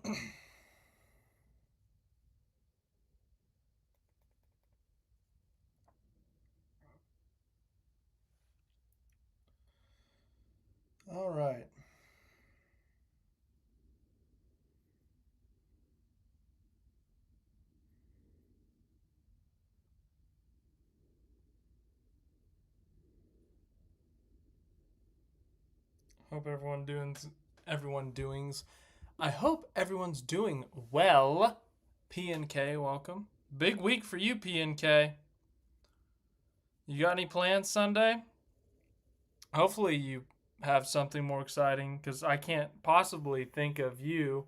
All right. Hope everyone doings. I hope everyone's doing well. PNK, welcome. Big week for you, PNK. You got any plans Sunday? Hopefully you have something more exciting because I can't possibly think of you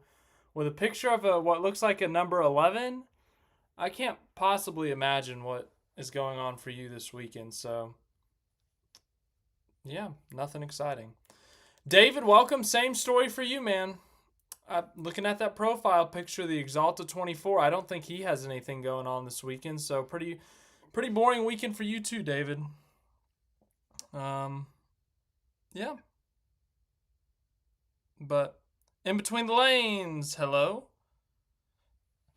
with a picture of what looks like a number 11. I can't possibly imagine what is going on for you this weekend. So, yeah, nothing exciting. David, welcome. Same story for you, man. Looking at that profile picture, the Exalta 24, I don't think he has anything going on this weekend. So pretty boring weekend for you too, David. Yeah. But in between the lanes, hello.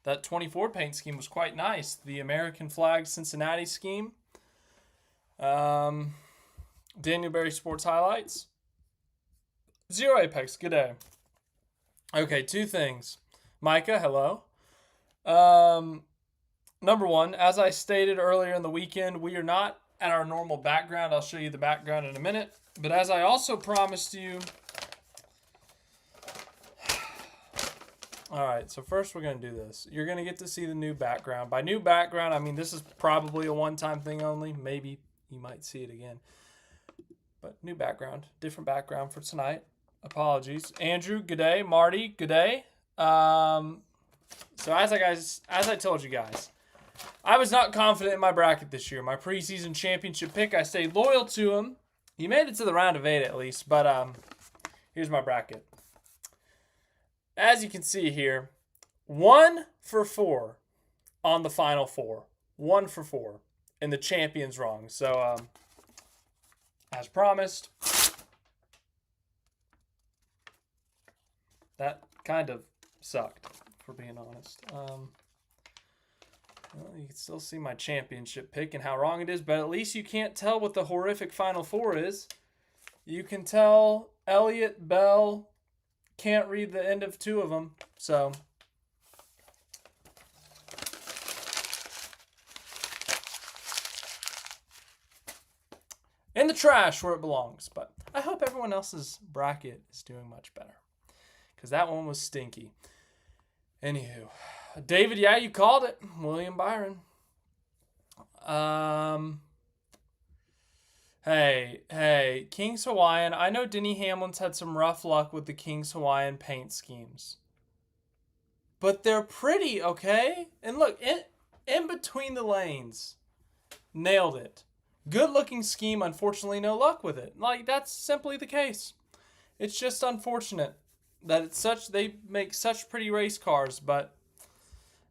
That 24 paint scheme was quite nice. The American flag Cincinnati scheme. Daniel Berry Sports Highlights. Zero Apex, good day. Okay, two things. Micah, hello. Number one, as I stated earlier in the weekend, we are not at our normal background. I'll show you the background in a minute. But as I also promised you... All right, so first we're going to do this. You're going to get to see the new background. By new background, I mean this is probably a one-time thing only. Maybe you might see it again. But new background, different background for tonight. Apologies. Andrew, good day. Marty, good day. So as I told you guys, I was not confident in my bracket this year. My preseason championship pick, I stayed loyal to him. He made it to the round of 8 at least, but here's my bracket. As you can see here, 1 for 4 on the final 4. 1 for 4. And the champion's wrong. So, as promised, that kind of sucked, for being honest. Well, you can still see my championship pick and how wrong it is, but at least you can't tell what the horrific Final Four is. You can tell Elliott, Bell, can't read the end of 2 of them, so... in the trash where it belongs, but I hope everyone else's bracket is doing much better, because that one was stinky. Anywho, David, yeah, you called it. William Byron. Hey, King's Hawaiian. I know Denny Hamlin's had some rough luck with the King's Hawaiian paint schemes, but they're pretty, okay? And look, in between the lanes, nailed it. Good looking scheme, unfortunately, no luck with it. Like, that's simply the case. It's just unfortunate that they make such pretty race cars, but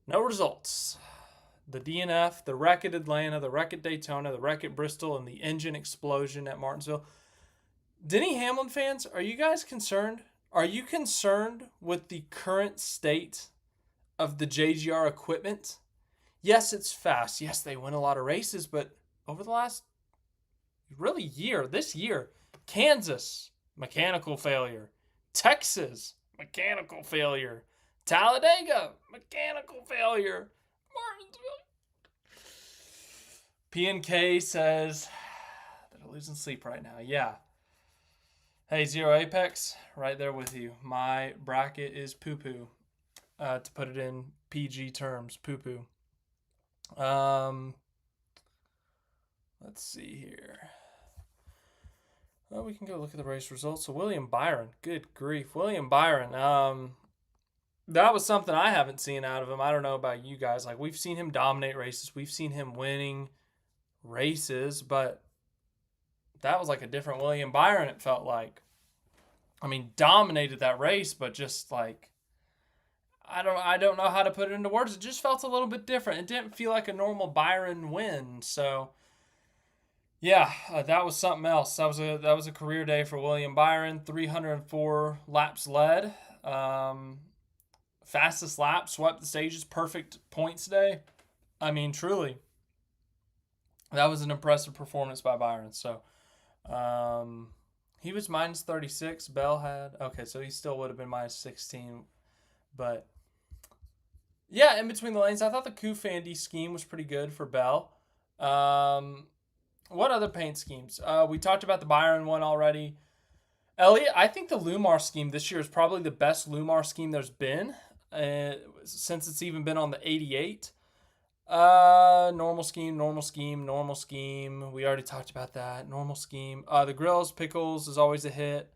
no results. The DNF, the wreck at Atlanta, the wreck at Daytona, the wreck at Bristol, and the engine explosion at Martinsville. Denny Hamlin fans, are you guys concerned? Are you concerned with the current state of the JGR equipment? Yes, it's fast. Yes, they win a lot of races, but over the last this year, Kansas, mechanical failure. Texas, mechanical failure. Talladega, mechanical failure. Martinsville. PNK says they're losing sleep right now. Yeah. Hey, Zero Apex, right there with you. My bracket is poo-poo. To put it in PG terms, poo-poo. Let's see here. Well, we can go look at the race results. So William Byron, good grief. William Byron, that was something I haven't seen out of him. I don't know about you guys. Like, we've seen him dominate races. We've seen him winning races, but that was like a different William Byron, it felt like. I mean, dominated that race, but just like, I don't know how to put it into words. It just felt a little bit different. It didn't feel like a normal Byron win. So, yeah, that was something else. That was a career day for William Byron. 304 laps led. Fastest lap, swept the stages, perfect points day. I mean, truly, that was an impressive performance by Byron. So, he was minus 36. Bell had, okay, so he still would have been minus 16. But, yeah, in between the lanes, I thought the Kufandy scheme was pretty good for Bell. What other paint schemes? We talked about the Byron one already. Elliott, I think the Lumar scheme this year is probably the best Lumar scheme there's been since it's even been on the 88. Normal scheme. We already talked about that. Normal scheme. The grills, pickles is always a hit.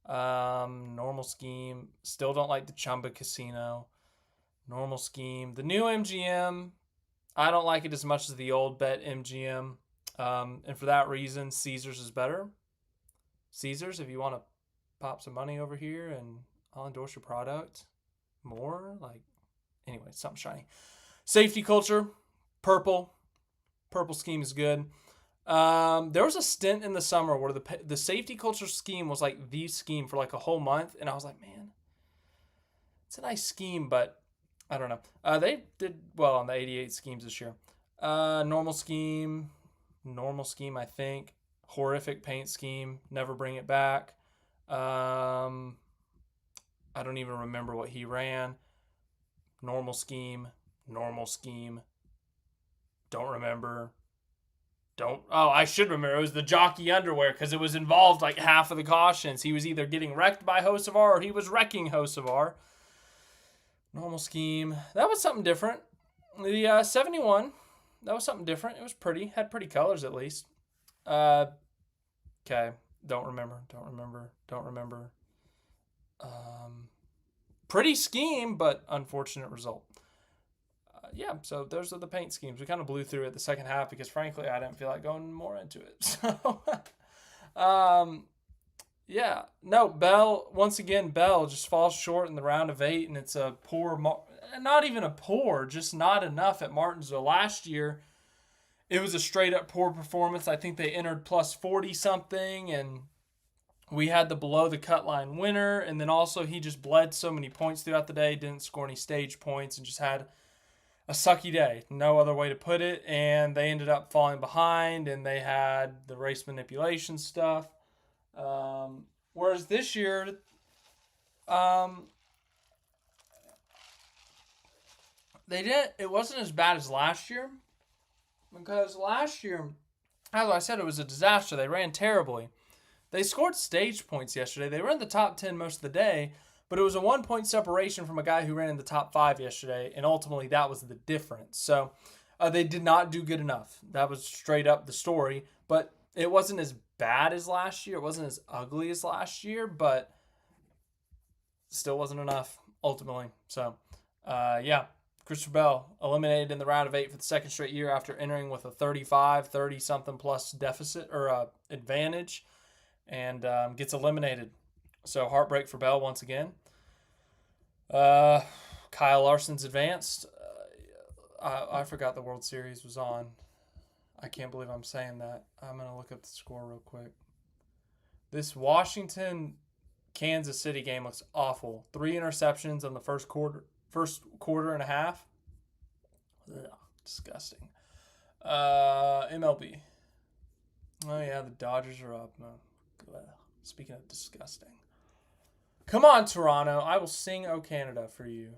Normal scheme. Still don't like the Chumba Casino. Normal scheme. The new MGM, I don't like it as much as the old Bet MGM. And for that reason, Caesars is better. Caesars, if you want to pop some money over here and I'll endorse your product more. Anyway, something shiny. Safety culture, purple. Purple scheme is good. There was a stint in the summer where the safety culture scheme was like the scheme for like a whole month. And I was like, man, it's a nice scheme, but I don't know. They did well on the 88 schemes this year. Normal scheme, I think. Horrific paint scheme. Never bring it back. I don't even remember what he ran. Normal scheme. Don't remember. I should remember. It was the jockey underwear because it was involved like half of the cautions. He was either getting wrecked by Hocevar or he was wrecking Hocevar. Normal scheme. That was something different. The 71, that was something different. It was pretty. Had pretty colors at least. Okay. Don't remember. Pretty scheme, but unfortunate result. Yeah, so those are the paint schemes. We kind of blew through it the second half because, frankly, I didn't feel like going more into it. So, yeah. No, Bell just falls short in the round of 8, and it's a poor, not even a poor, just not enough at Martinsville. Last year, it was a straight-up poor performance. I think they entered plus 40-something, and we had the below-the-cut line winner, and then also he just bled so many points throughout the day, didn't score any stage points, and just had a sucky day. No other way to put it, and they ended up falling behind, and they had the race manipulation stuff. Whereas this year, it wasn't as bad as last year, because last year, as I said, it was a disaster. They ran terribly. They scored stage points yesterday. They were in the top 10 most of the day, but it was a 1-point separation from a guy who ran in the top 5 yesterday, and ultimately that was the difference. So they did not do good enough. That was straight up the story, but it wasn't as bad as last year. It wasn't as ugly as last year, but still wasn't enough ultimately. So, yeah, Christopher Bell eliminated in the round of 8 for the second straight year after entering with a 30-something plus deficit or advantage, and gets eliminated. So heartbreak for Bell once again. Kyle Larson's advanced. I forgot the World Series was on. I can't believe I'm saying that. I'm going to look up the score real quick. This Washington-Kansas City game looks awful. 3 interceptions in the first quarter and a half. Ugh, disgusting. MLB. Oh, yeah, the Dodgers are up. Speaking of disgusting. Come on, Toronto. I will sing "O Canada" for you.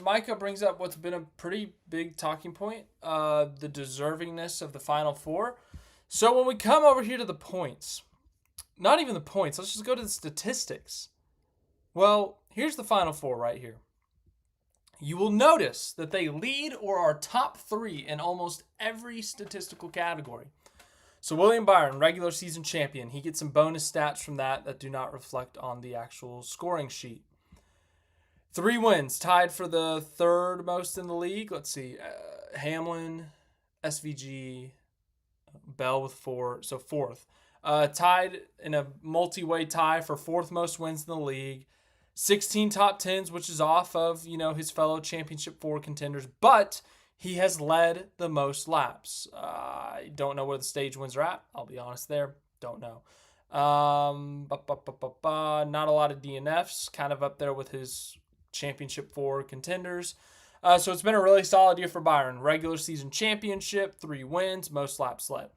Micah brings up what's been a pretty big talking point, the deservingness of the Final Four. So when we come over here to the points, not even the points, let's just go to the statistics. Well, here's the Final Four right here. You will notice that they lead or are top 3 in almost every statistical category. So William Byron, regular season champion, he gets some bonus stats from that do not reflect on the actual scoring sheet. 3 wins, tied for the 3rd most in the league. Let's see, Hamlin, SVG, Bell with 4, so 4th. Tied in a multi-way tie for 4th most wins in the league. 16 top 10s, which is off of, his fellow championship 4 contenders. But he has led the most laps. I don't know where the stage wins are at. I'll be honest there. Don't know. Not a lot of DNFs, kind of up there with his championship 4 contenders. So it's been a really solid year for Byron. Regular season championship, 3 wins, most laps led.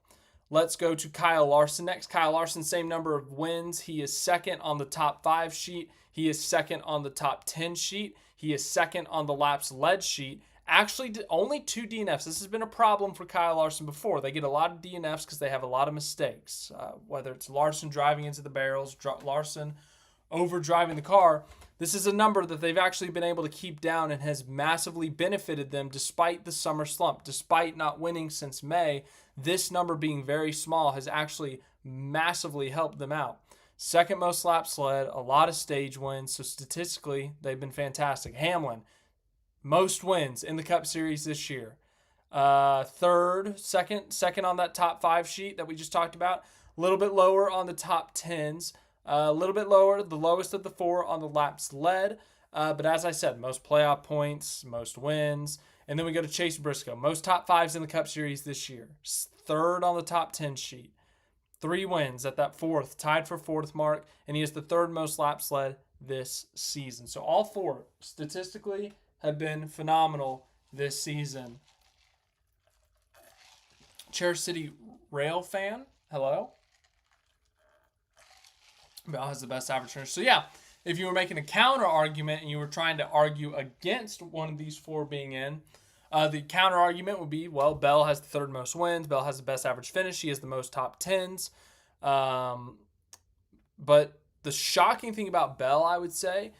Let's go to Kyle Larson next. Kyle Larson, same number of wins. He is second on the top 5 sheet. He is second on the top 10 sheet. He is second on the laps led sheet. Actually, only 2 DNFs. This has been a problem for Kyle Larson before. They get a lot of DNFs because they have a lot of mistakes. Whether it's Larson driving into the barrels, Larson over driving the car. This is a number that they've actually been able to keep down and has massively benefited them despite the summer slump. Despite not winning since May, this number being very small has actually massively helped them out. Second most laps led, a lot of stage wins, so statistically, they've been fantastic. Hamlin, most wins in the Cup Series this year. Second on that top 5 sheet that we just talked about. A little bit lower on the top 10s. A little bit lower, the lowest of the 4 on the laps led. But as I said, most playoff points, most wins. And then we go to Chase Briscoe. Most top 5s in the Cup Series this year. Third on the top 10 sheet. 3 wins at that 4th, tied for 4th mark. And he has the 3rd most laps led this season. So all 4 statistically have been phenomenal this season. Chair City Rail fan, hello. Bell has the best average finish. So yeah, if you were making a counter argument and you were trying to argue against one of these 4 being in, the counter argument would be, well, Bell has the 3rd most wins. Bell has the best average finish. He has the most top 10s. But the shocking thing about Bell, I would say,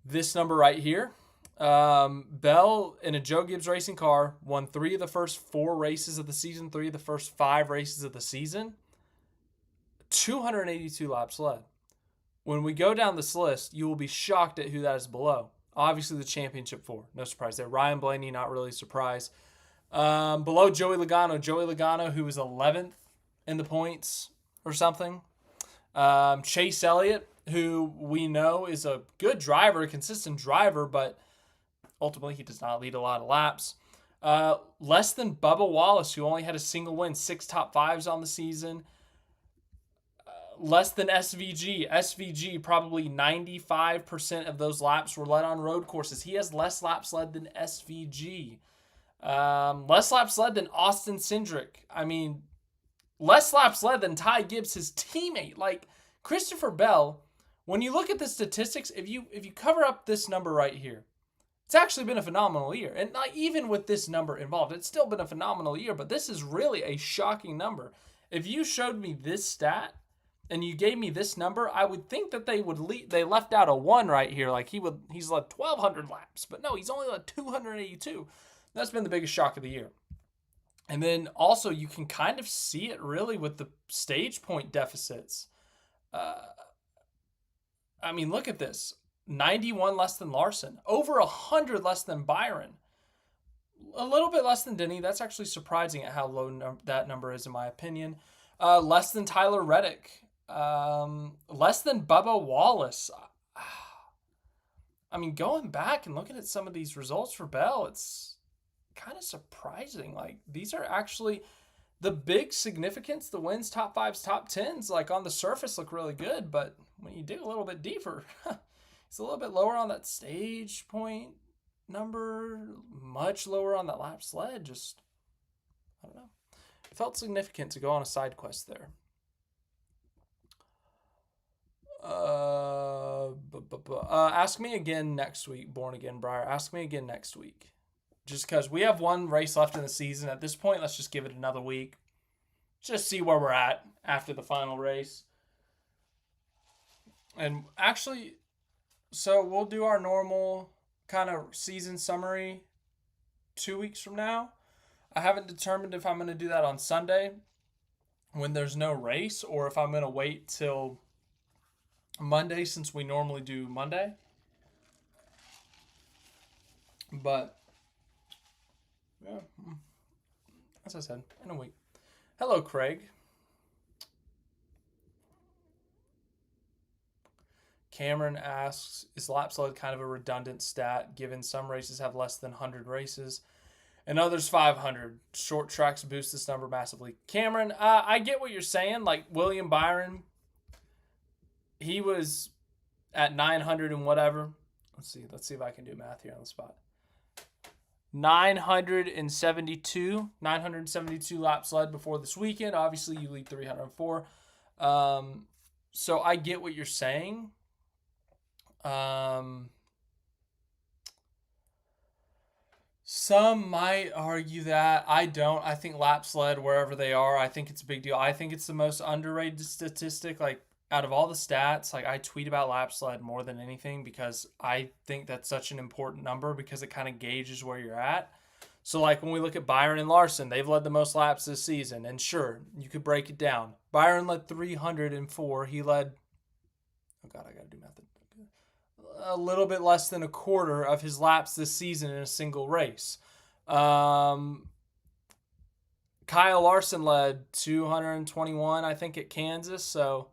this number right here. Bell, in a Joe Gibbs racing car, won 3 of the first 4 races of the season, 3 of the first 5 races of the season. 282 laps led. When we go down this list, you will be shocked at who that is below. Obviously, the championship 4. No surprise there. Ryan Blaney, not really surprised. Below Joey Logano, who was 11th in the points or something. Chase Elliott, who we know is a good driver, a consistent driver, but ultimately he does not lead a lot of laps. Less than Bubba Wallace, who only had a single win, 6 top 5s on the season. Less than SVG. SVG, probably 95% of those laps were led on road courses. He has less laps led than SVG. Less laps led than Austin Cindric. I mean, less laps led than Ty Gibbs, his teammate. Like, Christopher Bell, when you look at the statistics, if you cover up this number right here, it's actually been a phenomenal year. And not even with this number involved, it's still been a phenomenal year, but this is really a shocking number. If you showed me this stat, and you gave me this number, I would think that they left out a 1 right here. Like he's led 1,200 laps. But no, he's only led 282. That's been the biggest shock of the year. And then also you can kind of see it really with the stage point deficits. I mean, look at this. 91 less than Larson. Over 100 less than Byron. A little bit less than Denny. That's actually surprising at how low that number is in my opinion. Less than Tyler Reddick. Less than Bubba Wallace. I mean, going back and looking at some of these results for Bell, it's kind of surprising. Like, these are actually the big significance, the wins, top 5s, top 10s, like on the surface look really good, but when you dig a little bit deeper, it's a little bit lower on that stage point number, much lower on that lap sled. Just, I don't know. It felt significant to go on a side quest there. Ask me again next week, Born Again Briar. Ask me again next week. Just because we have 1 race left in the season. At this point, let's just give it another week. Just see where we're at after the final race. And actually, so we'll do our normal kind of season summary 2 weeks from now. I haven't determined if I'm going to do that on Sunday when there's no race or if I'm going to wait till Monday since we normally do Monday. But, yeah, as I said, in a week. Hello, Craig. Cameron asks, is lap sled kind of a redundant stat given some races have less than 100 races? and others 500. Short tracks boost this number massively. Cameron, I get what you're saying. Like William Byron, he was at 900 and whatever. Let's see if I can do math here on the spot. 972 laps led before this weekend. Obviously, you lead 304. So I get what you're saying. Some might argue that. I don't. I think laps led wherever they are, I think it's a big deal. I think it's the most underrated statistic. Like, out of all the stats, like, I tweet about laps led more than anything because I think that's such an important number because it kind of gauges where you're at. So, like, when we look at Byron and Larson, they've led the most laps this season. And sure, you could break it down. Byron led 304. He led, oh, God, I got to do math. A little bit less than a quarter of his laps this season in a single race. Kyle Larson led 221, I think, at Kansas. So,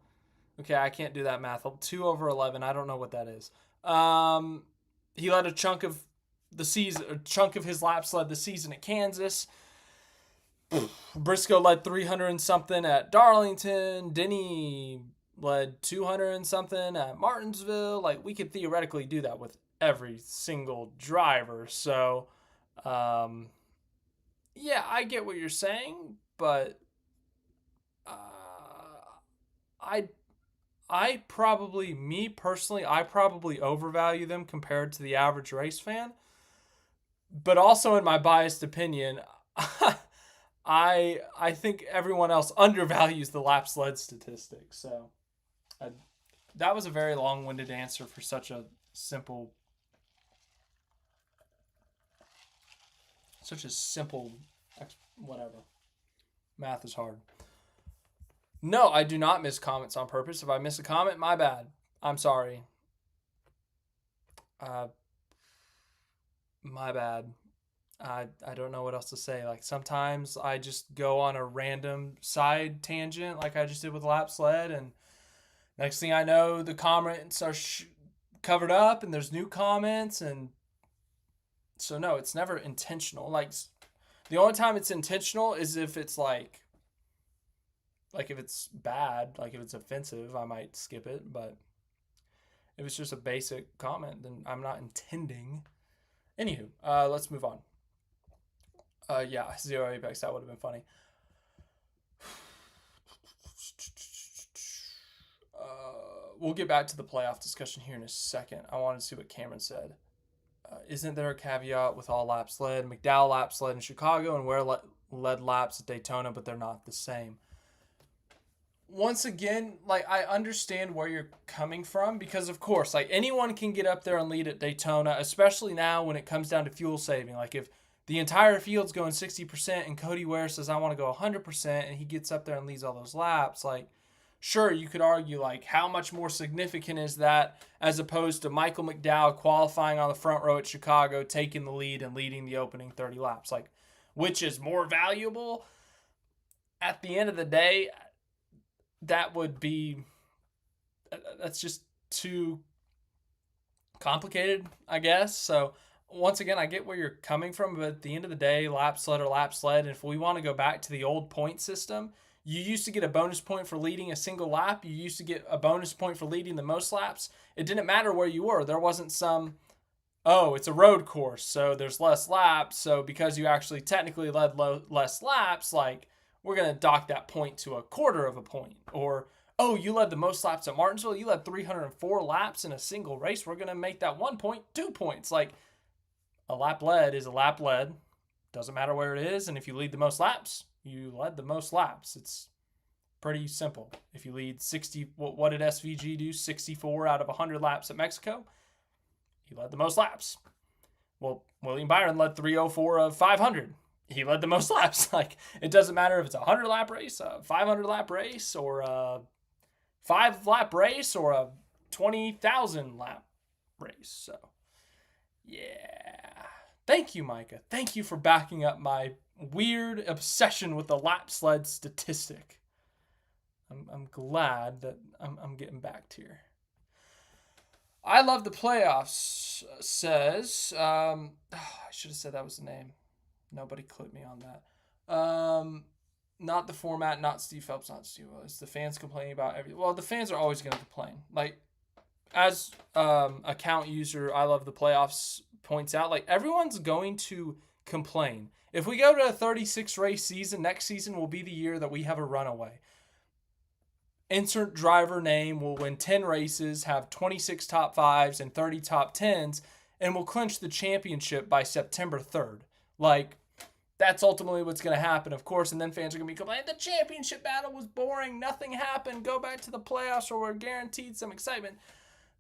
okay, I can't do that math. 2 over 11. I don't know what that is. He led a chunk of the season, a chunk of his laps led the season at Kansas. Briscoe led 300 and something at Darlington. Denny led 200 and something at Martinsville. Like, we could theoretically do that with every single driver. So, yeah, I get what you're saying, but I probably, me personally, I probably overvalue them compared to the average race fan. But also, in my biased opinion, I think everyone else undervalues the laps led statistics. So that was a very long-winded answer for such a simple whatever. Math is hard. No, I do not miss comments on purpose. If I miss a comment, my bad. I'm sorry. My bad. I don't know what else to say. Like, sometimes I just go on a random side tangent like I just did with lap sled, and next thing I know, the comments are covered up and there's new comments. And so, no, it's never intentional. Like, the only time it's intentional is if it's like if it's bad, like if it's offensive, I might skip it. But if it's just a basic comment, then I'm not intending. Anywho, let's move on. Yeah, 0 Apex, that would have been funny. We'll get back to the playoff discussion here in a second. I wanted to see what Cameron said. Isn't there a caveat with all laps led? McDowell laps led in Chicago and Ware led laps at Daytona, but they're not the same. Once again, like, I understand where you're coming from because, of course, like, anyone can get up there and lead at Daytona, especially now when it comes down to fuel saving. Like, if the entire field's going 60% and Cody Ware says, I want to go 100%, and he gets up there and leads all those laps, like, sure, you could argue, like, how much more significant is that as opposed to Michael McDowell qualifying on the front row at Chicago, taking the lead and leading the opening 30 laps? Like, which is more valuable? At the end of the day, that's just too complicated, I guess. So, once again, I get where you're coming from, but at the end of the day, lap sled or lap sled, and if we want to go back to the old point system, you used to get a bonus point for leading a single lap. You used to get a bonus point for leading the most laps. It didn't matter where you were. There wasn't some, oh, it's a road course, so there's less laps, so because you actually technically led less laps, like, we're going to dock that point to a quarter of a point. Or, oh, you led the most laps at Martinsville. You led 304 laps in a single race. We're going to make that 1 point 2 points. Like, a lap led is a lap led. Doesn't matter where it is. And if you lead the most laps, you led the most laps. It's pretty simple. If you lead 60, what did SVG do? 64 out of 100 laps at Mexico. He led the most laps. Well, William Byron led 304 of 500. He led the most laps. Like, it doesn't matter if it's a 100-lap race, a 500-lap race, or a 5-lap race, or a 20,000-lap race. So, yeah. Thank you, Micah. Thank you for backing up my weird obsession with the lap sled statistic. I'm glad that I'm getting backed here. I love the playoffs, says. I should have said that was the name. Nobody clipped me on that. Not the format, not Steve Phelps, not Steve Willis. The fans complaining about everything. Well, the fans are always going to complain. Like, as account user, I love the playoffs points out, like, everyone's going to complain. If we go to a 36 race season, next season will be the year that we have a runaway. Insert driver name will win 10 races, have 26 top 5s and 30 top 10s, and will clinch the championship by September 3rd. Like, that's ultimately what's going to happen, of course, and then fans are going to be complaining, the championship battle was boring, nothing happened, go back to the playoffs or we're guaranteed some excitement.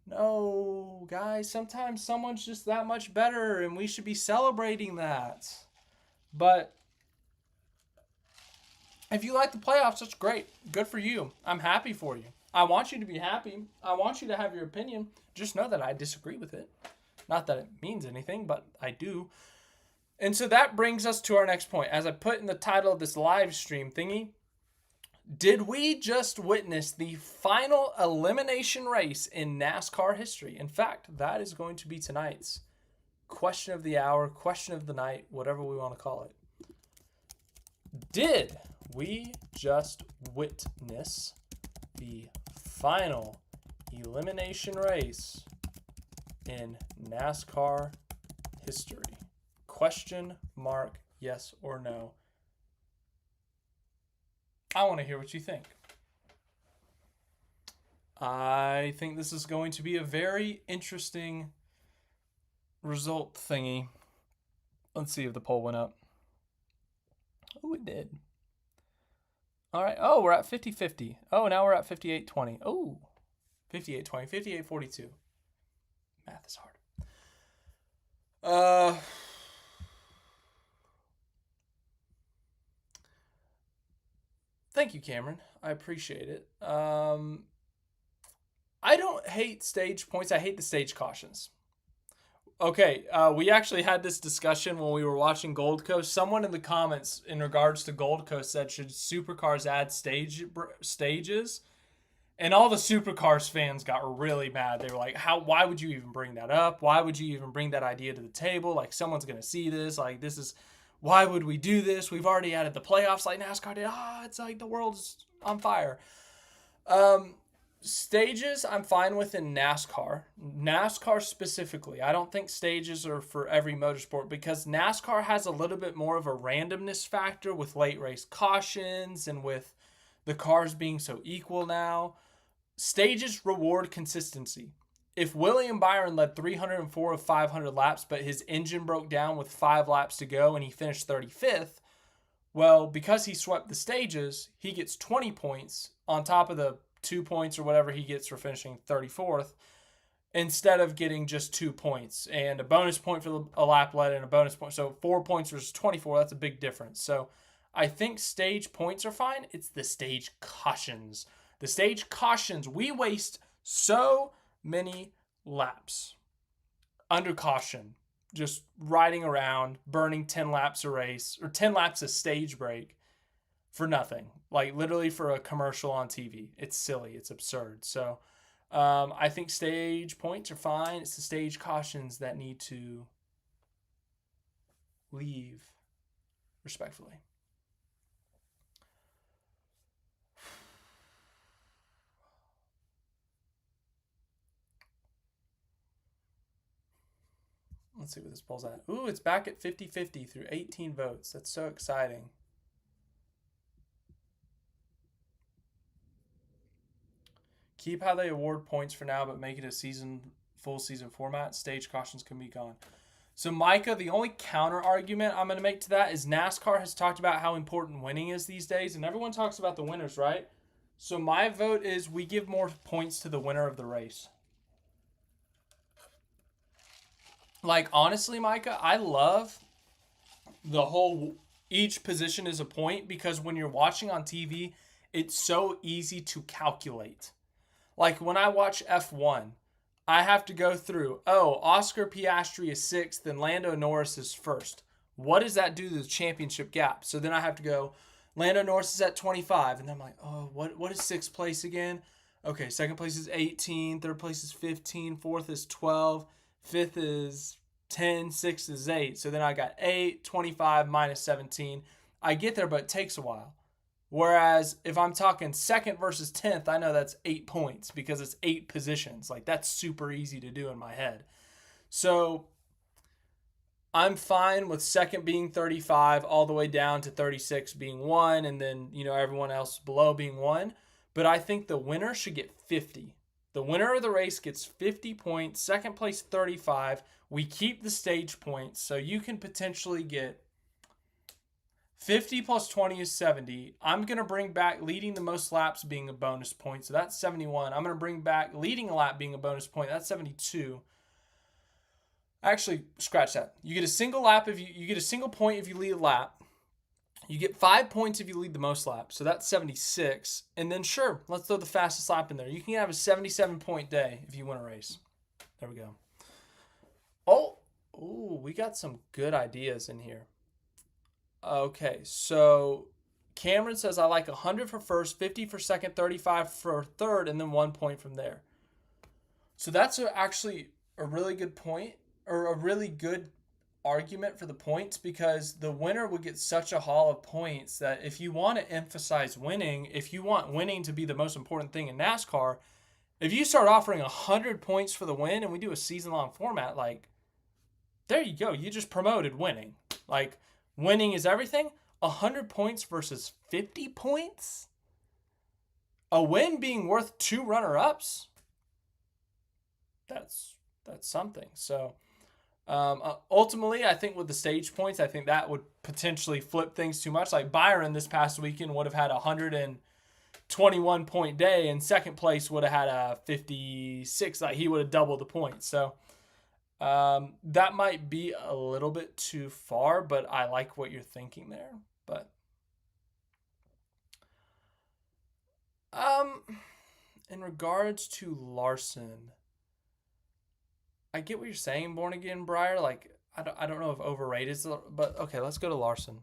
No, guys, sometimes someone's just that much better, and we should be celebrating that. But if you like the playoffs, that's great. Good for you. I'm happy for you. I want you to be happy. I want you to have your opinion. Just know that I disagree with it. Not that it means anything, but I do. And so that brings us to our next point. As I put in the title of this live stream thingy, did we just witness the final elimination race in NASCAR history? In fact, that is going to be tonight's question of the hour, question of the night, whatever we want to call it. Did we just witness the final elimination race in NASCAR history? Question mark, yes or no? I want to hear what you think. I think this is going to be a very interesting result thingy. Let's see if the poll went up. Oh, it did. All right. Oh, we're at 50-50. Oh, now we're at 58-20. Oh, 58-20, 58-42. Math is hard. Thank you, Cameron. I appreciate it. I don't hate stage points. I hate the stage cautions. Okay, we actually had this discussion when we were watching Gold Coast. Someone in the comments in regards to Gold Coast said, should Supercars add stages? And all the Supercars fans got really mad. They were like, why would you even bring that up? Why would you even bring that idea to the table? Like, someone's going to see this. Like, this is... Why would we do this? We've already added the playoffs like NASCAR did. It's like the world's on fire. Stages, I'm fine with in NASCAR. NASCAR specifically. I don't think stages are for every motorsport because NASCAR has a little bit more of a randomness factor with late race cautions and with the cars being so equal now. Stages reward consistency. If William Byron led 304 of 500 laps, but his engine broke down with 5 laps to go and he finished 35th, well, because he swept the stages, he gets 20 points on top of the 2 points or whatever he gets for finishing 34th, instead of getting just 2 points and a bonus point for a lap led and a bonus point. So 4 points versus 24, that's a big difference. So I think stage points are fine. It's the stage cautions. The stage cautions, we waste so many laps under caution, just riding around, burning 10 laps a race or 10 laps a stage break for nothing, like literally for a commercial on TV. It's silly. It's absurd. So I think stage points are fine. It's the stage cautions that need to leave respectfully. Let's see what this poll's at. Ooh, it's back at 50-50 through 18 votes. That's so exciting. Keep how they award points for now, but make it a full season format. Stage cautions can be gone. So, Micah, the only counter argument I'm going to make to that is NASCAR has talked about how important winning is these days, and everyone talks about the winners, right? So my vote is we give more points to the winner of the race. Like, honestly, Micah, I love the whole each position is a point because when you're watching on TV, it's so easy to calculate. Like, when I watch F1, I have to go through, Oscar Piastri is 6th and Lando Norris is 1st. What does that do to the championship gap? So then I have to go, Lando Norris is at 25. And then I'm like, what is 6th place again? Okay, 2nd place is 18. 3rd place is 15. 4th is 12. 5th is 10, 6 is 8. So then I got 8, 25 minus 17. I get there, but it takes a while. Whereas if I'm talking second versus 10th, I know that's 8 points because it's 8 positions. Like, that's super easy to do in my head. So I'm fine with second being 35 all the way down to 36 being 1, and then, everyone else below being 1. But I think the winner should get 50. The winner of the race gets 50 points, second place 35. We keep the stage points, so you can potentially get 50 plus 20 is 70. I'm going to bring back leading the most laps being a bonus point, so that's 71. I'm going to bring back leading a lap being a bonus point. That's 72. Actually, scratch that. You get a single lap if you get a single point if you lead a lap. You get 5 points if you lead the most laps. So that's 76. And then sure, let's throw the fastest lap in there. You can have a 77-point day if you win a race. There we go. Oh, we got some good ideas in here. Okay, so Cameron says I like 100 for first, 50 for second, 35 for third, and then 1 point from there. So that's actually a really good point, or a really good argument for the points, because the winner would get such a haul of points that if you want to emphasize winning, if you want winning to be the most important thing in NASCAR, if you start offering 100 points for the win and we do a season-long format, like, there you go. You just promoted winning. Like, winning is everything. 100 points versus 50 points? A win being worth 2 runner-ups? That's something. So ultimately, I think with the stage points, I think that would potentially flip things too much. Like Byron this past weekend would have had a 121-point day, and second place would have had a 56. Like, he would have doubled the points. So that might be a little bit too far, but I like what you're thinking there. But in regards to Larson, I get what you're saying, Born Again Briar. Like, I don't know if overrated is, but okay, let's go to Larson.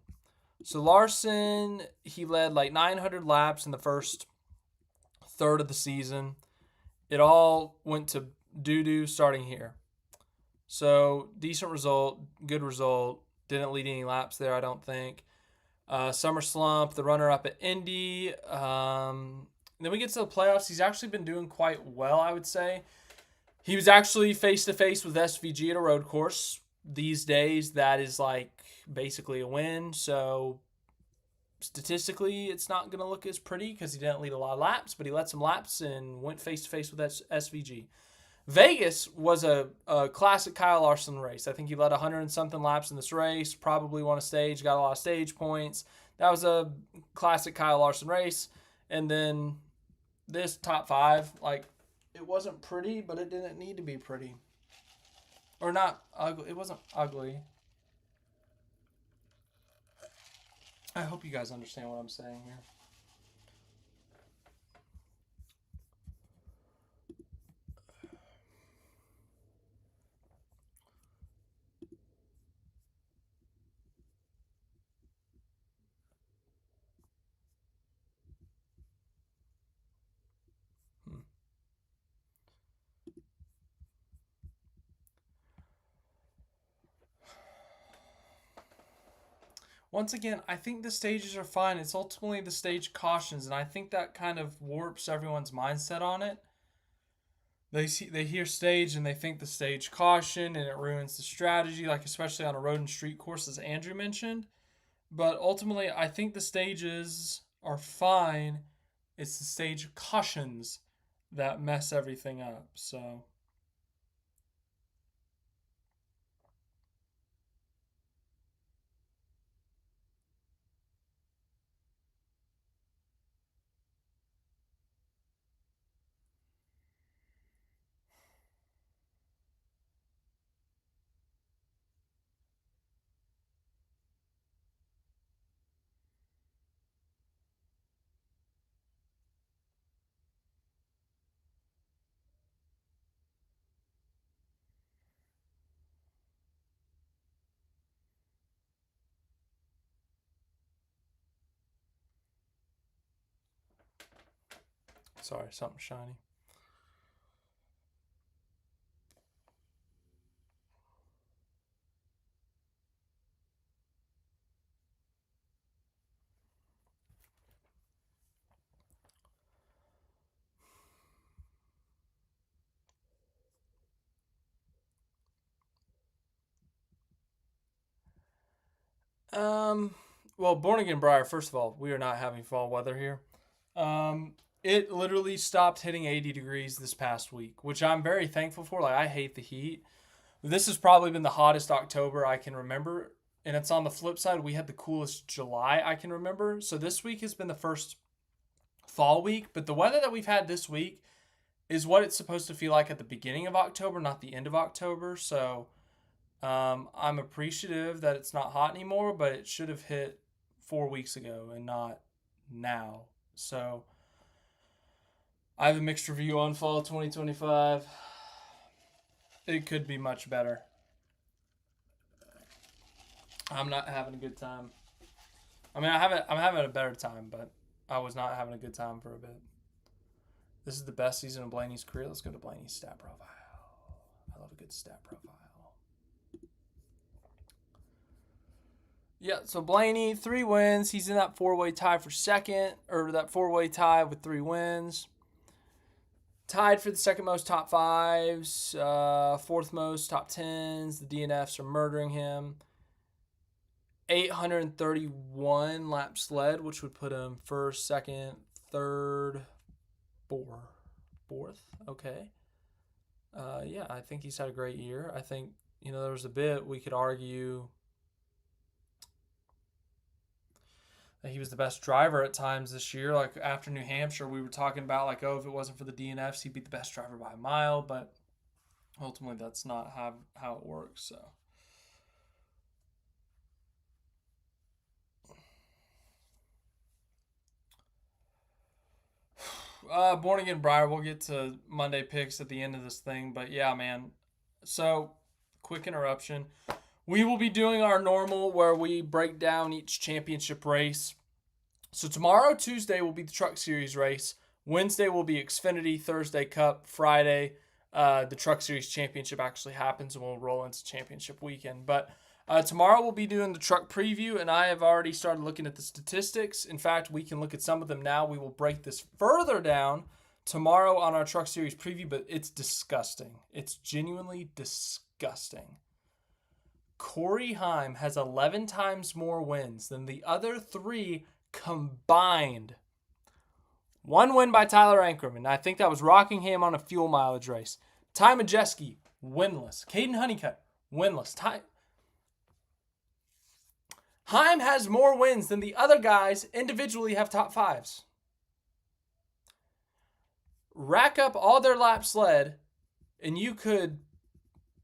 So Larson, he led like 900 laps in the first third of the season. It all went to doo-doo starting here. So decent result, good result. Didn't lead any laps there, I don't think. Summer slump, the runner-up at Indy. Then we get to the playoffs. He's actually been doing quite well, I would say. He was actually face-to-face with SVG at a road course. These days, that is like basically a win. So statistically, it's not going to look as pretty because he didn't lead a lot of laps, but he led some laps and went face-to-face with SVG. Vegas was a classic Kyle Larson race. I think he led 100 and something laps in this race, probably won a stage, got a lot of stage points. That was a classic Kyle Larson race. And then this top 5, like, it wasn't pretty, but it didn't need to be pretty. Or not ugly. It wasn't ugly. I hope you guys understand what I'm saying here. Once again, I think the stages are fine. It's ultimately the stage cautions, and I think that kind of warps everyone's mindset on it. They hear stage and they think the stage caution, and it ruins the strategy, like especially on a road and street course, as Andrew mentioned. But ultimately, I think the stages are fine. It's the stage cautions that mess everything up. So sorry, something shiny. Well, Born Again Briar, first of all, we are not having fall weather here. It literally stopped hitting 80 degrees this past week, which I'm very thankful for. Like, I hate the heat. This has probably been the hottest October I can remember. And it's on the flip side, we had the coolest July I can remember. So this week has been the first fall week. But the weather that we've had this week is what it's supposed to feel like at the beginning of October, not the end of October. So I'm appreciative that it's not hot anymore, but it should have hit 4 weeks ago and not now. So I have a mixed review on fall 2025. It could be much better. I'm not having a good time. I mean, I'm having a better time, but I was not having a good time for a bit. This is the best season of Blaney's career. Let's go to Blaney's stat profile. I love a good stat profile. Yeah, so Blaney, 3 wins. He's in that 4-way tie for second, or that 4-way tie with 3 wins. Tied for the second most top 5s, fourth most top 10s. The DNFs are murdering him. 831 laps led, which would put him first, second, third, fourth. Okay. Yeah, I think he's had a great year. I think, there was a bit we could argue that he was the best driver at times this year. Like after New Hampshire, we were talking about like, if it wasn't for the DNFs, he'd be the best driver by a mile. But ultimately, that's not how it works. So. Born Again Briar, we'll get to Monday picks at the end of this thing. But yeah, man. So, quick interruption. We will be doing our normal where we break down each championship race. So tomorrow, Tuesday, will be the Truck Series race. Wednesday will be Xfinity, Thursday Cup, Friday. The Truck Series Championship actually happens and we'll roll into championship weekend. But tomorrow we'll be doing the truck preview, and I have already started looking at the statistics. In fact, we can look at some of them now. We will break this further down tomorrow on our Truck Series preview, but it's disgusting. It's genuinely disgusting. Corey Heim has 11 times more wins than the other 3 combined. 1 win by Tyler Ankrum, and I think that was Rockingham on a fuel mileage race. Ty Majeski, winless. Caden Honeycutt, winless. Heim has more wins than the other guys individually have top 5s. Rack up all their laps led, and you could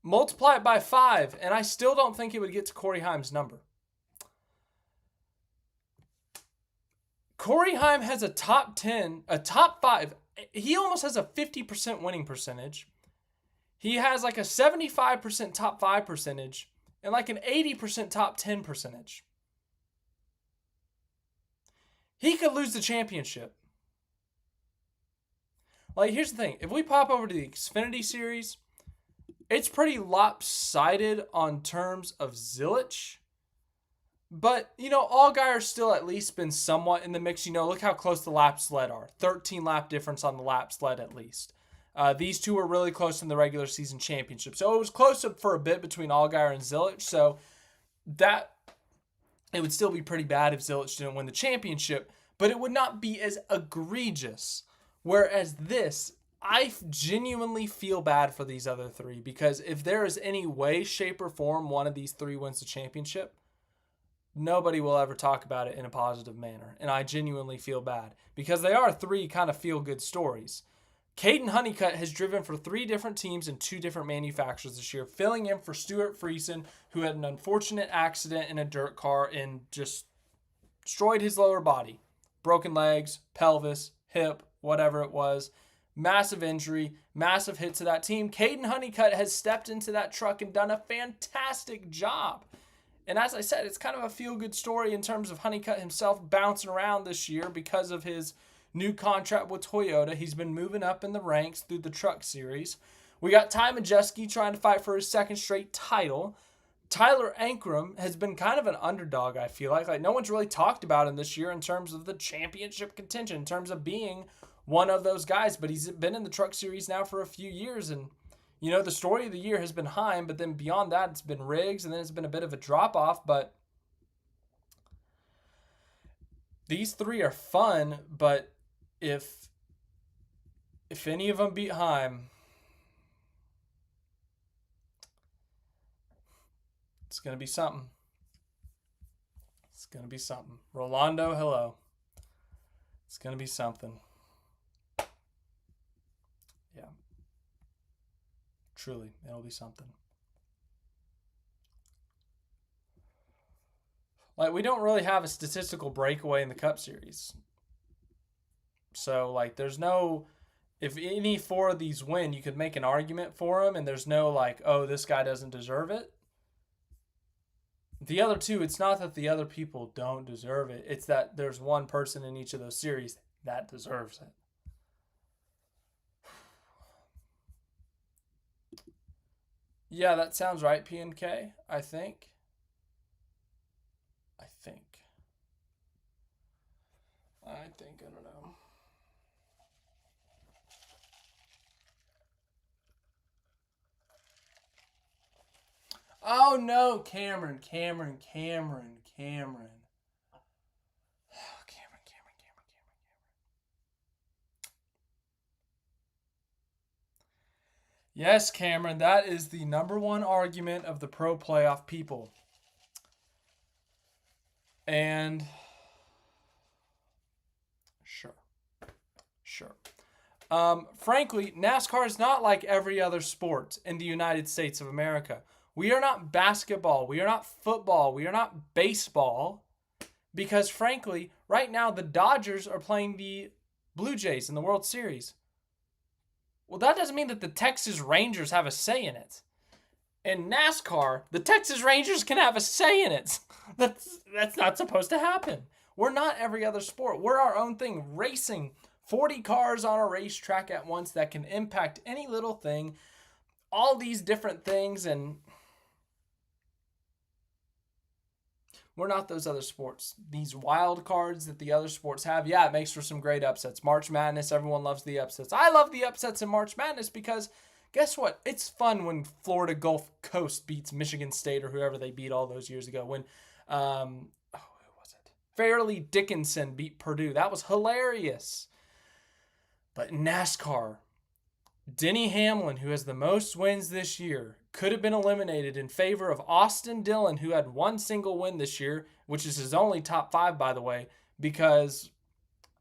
multiply it by 5, and I still don't think it would get to Corey Heim's number. Corey Heim has a top 10, a top 5. He almost has a 50% winning percentage. He has like a 75% top 5 percentage and like an 80% top 10 percentage. He could lose the championship. Like, here's the thing. If we pop over to the Xfinity Series, it's pretty lopsided on terms of zillage. But, Allgaier's still at least been somewhat in the mix. Look how close the laps led are. 13 lap difference on the laps led at least. These two were really close in the regular season championship. So it was close for a bit between Allgaier and Zilic. So that it would still be pretty bad if Zilic didn't win the championship. But it would not be as egregious. Whereas this, I genuinely feel bad for these other 3. Because if there is any way, shape, or form one of these 3 wins the championship, nobody will ever talk about it in a positive manner. And I genuinely feel bad. Because they are 3 kind of feel-good stories. Caden Honeycutt has driven for 3 different teams and 2 different manufacturers this year, filling in for Stuart Friesen, who had an unfortunate accident in a dirt car and just destroyed his lower body. Broken legs, pelvis, hip, whatever it was. Massive injury, massive hit to that team. Caden Honeycutt has stepped into that truck and done a fantastic job. And as I said, it's kind of a feel-good story in terms of Honeycutt himself bouncing around this year because of his new contract with Toyota. He's been moving up in the ranks through the Truck Series. We got Ty Majeski trying to fight for his 2nd straight title. Tyler Ankrum has been kind of an underdog, I feel like. No one's really talked about him this year in terms of the championship contention, in terms of being one of those guys. But he's been in the Truck Series now for a few years, and the story of the year has been Heim, but then beyond that, it's been Riggs, and then it's been a bit of a drop-off. But these three are fun, but if any of them beat Heim, it's going to be something. It's going to be something. Rolando, hello. It's going to be something. Yeah. Truly, it'll be something. Like, we don't really have a statistical breakaway in the Cup Series. So, like, there's no... If any four of these win, you could make an argument for them, and there's no, like, oh, this guy doesn't deserve it. The other two, it's not that the other people don't deserve it. It's that there's one person in each of those series that deserves it. Yeah, that sounds right, PNK, I think. I don't know. Oh, no, Cameron. Yes, Cameron, that is the number one argument of the pro playoff people. And sure. Frankly, NASCAR is not like every other sport in the United States of America. We are not basketball. We are not football. We are not baseball. Because frankly, right now the Dodgers are playing the Blue Jays in the World Series. Well, that doesn't mean that the Texas Rangers have a say in it. In NASCAR, the Texas Rangers can have a say in it. That's not supposed to happen. We're not every other sport. We're our own thing. Racing 40 cars on a racetrack at once that can impact any little thing. All these different things, and we're not those other sports. These wild cards that the other sports have, yeah, it makes for some great upsets. March Madness, everyone loves the upsets. I love the upsets in March Madness because guess what? It's fun when Florida Gulf Coast beats Michigan State or whoever they beat all those years ago. When, who was it? Fairleigh Dickinson beat Purdue. That was hilarious. But NASCAR, Denny Hamlin, who has the most wins this year, could have been eliminated in favor of Austin Dillon, who had one single win this year, which is his only top 5, by the way, because,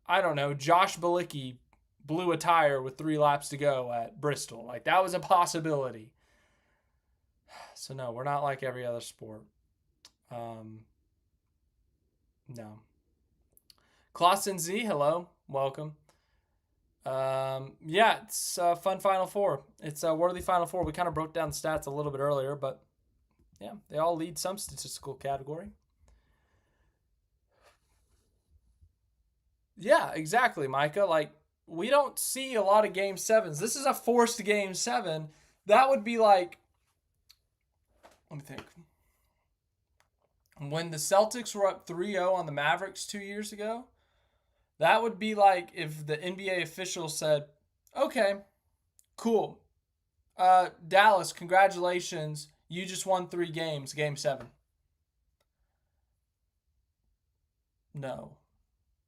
I don't know, Josh Bilicki blew a tire with 3 laps to go at Bristol. Like, that was a possibility. So, no, we're not like every other sport. No. Clausen Z, hello. Welcome. Yeah, it's a fun Final Four. It's a worthy Final Four. We kind of broke down the stats a little bit earlier, but yeah, they all lead some statistical category. Yeah, exactly, Micah. Like, we don't see a lot of Game 7s. This is a forced Game 7. That would be like, let me think. When the Celtics were up 3-0 on the Mavericks 2 years ago, that would be like if the NBA official said, okay, cool. Dallas, congratulations. You just won 3 games, Game 7. No.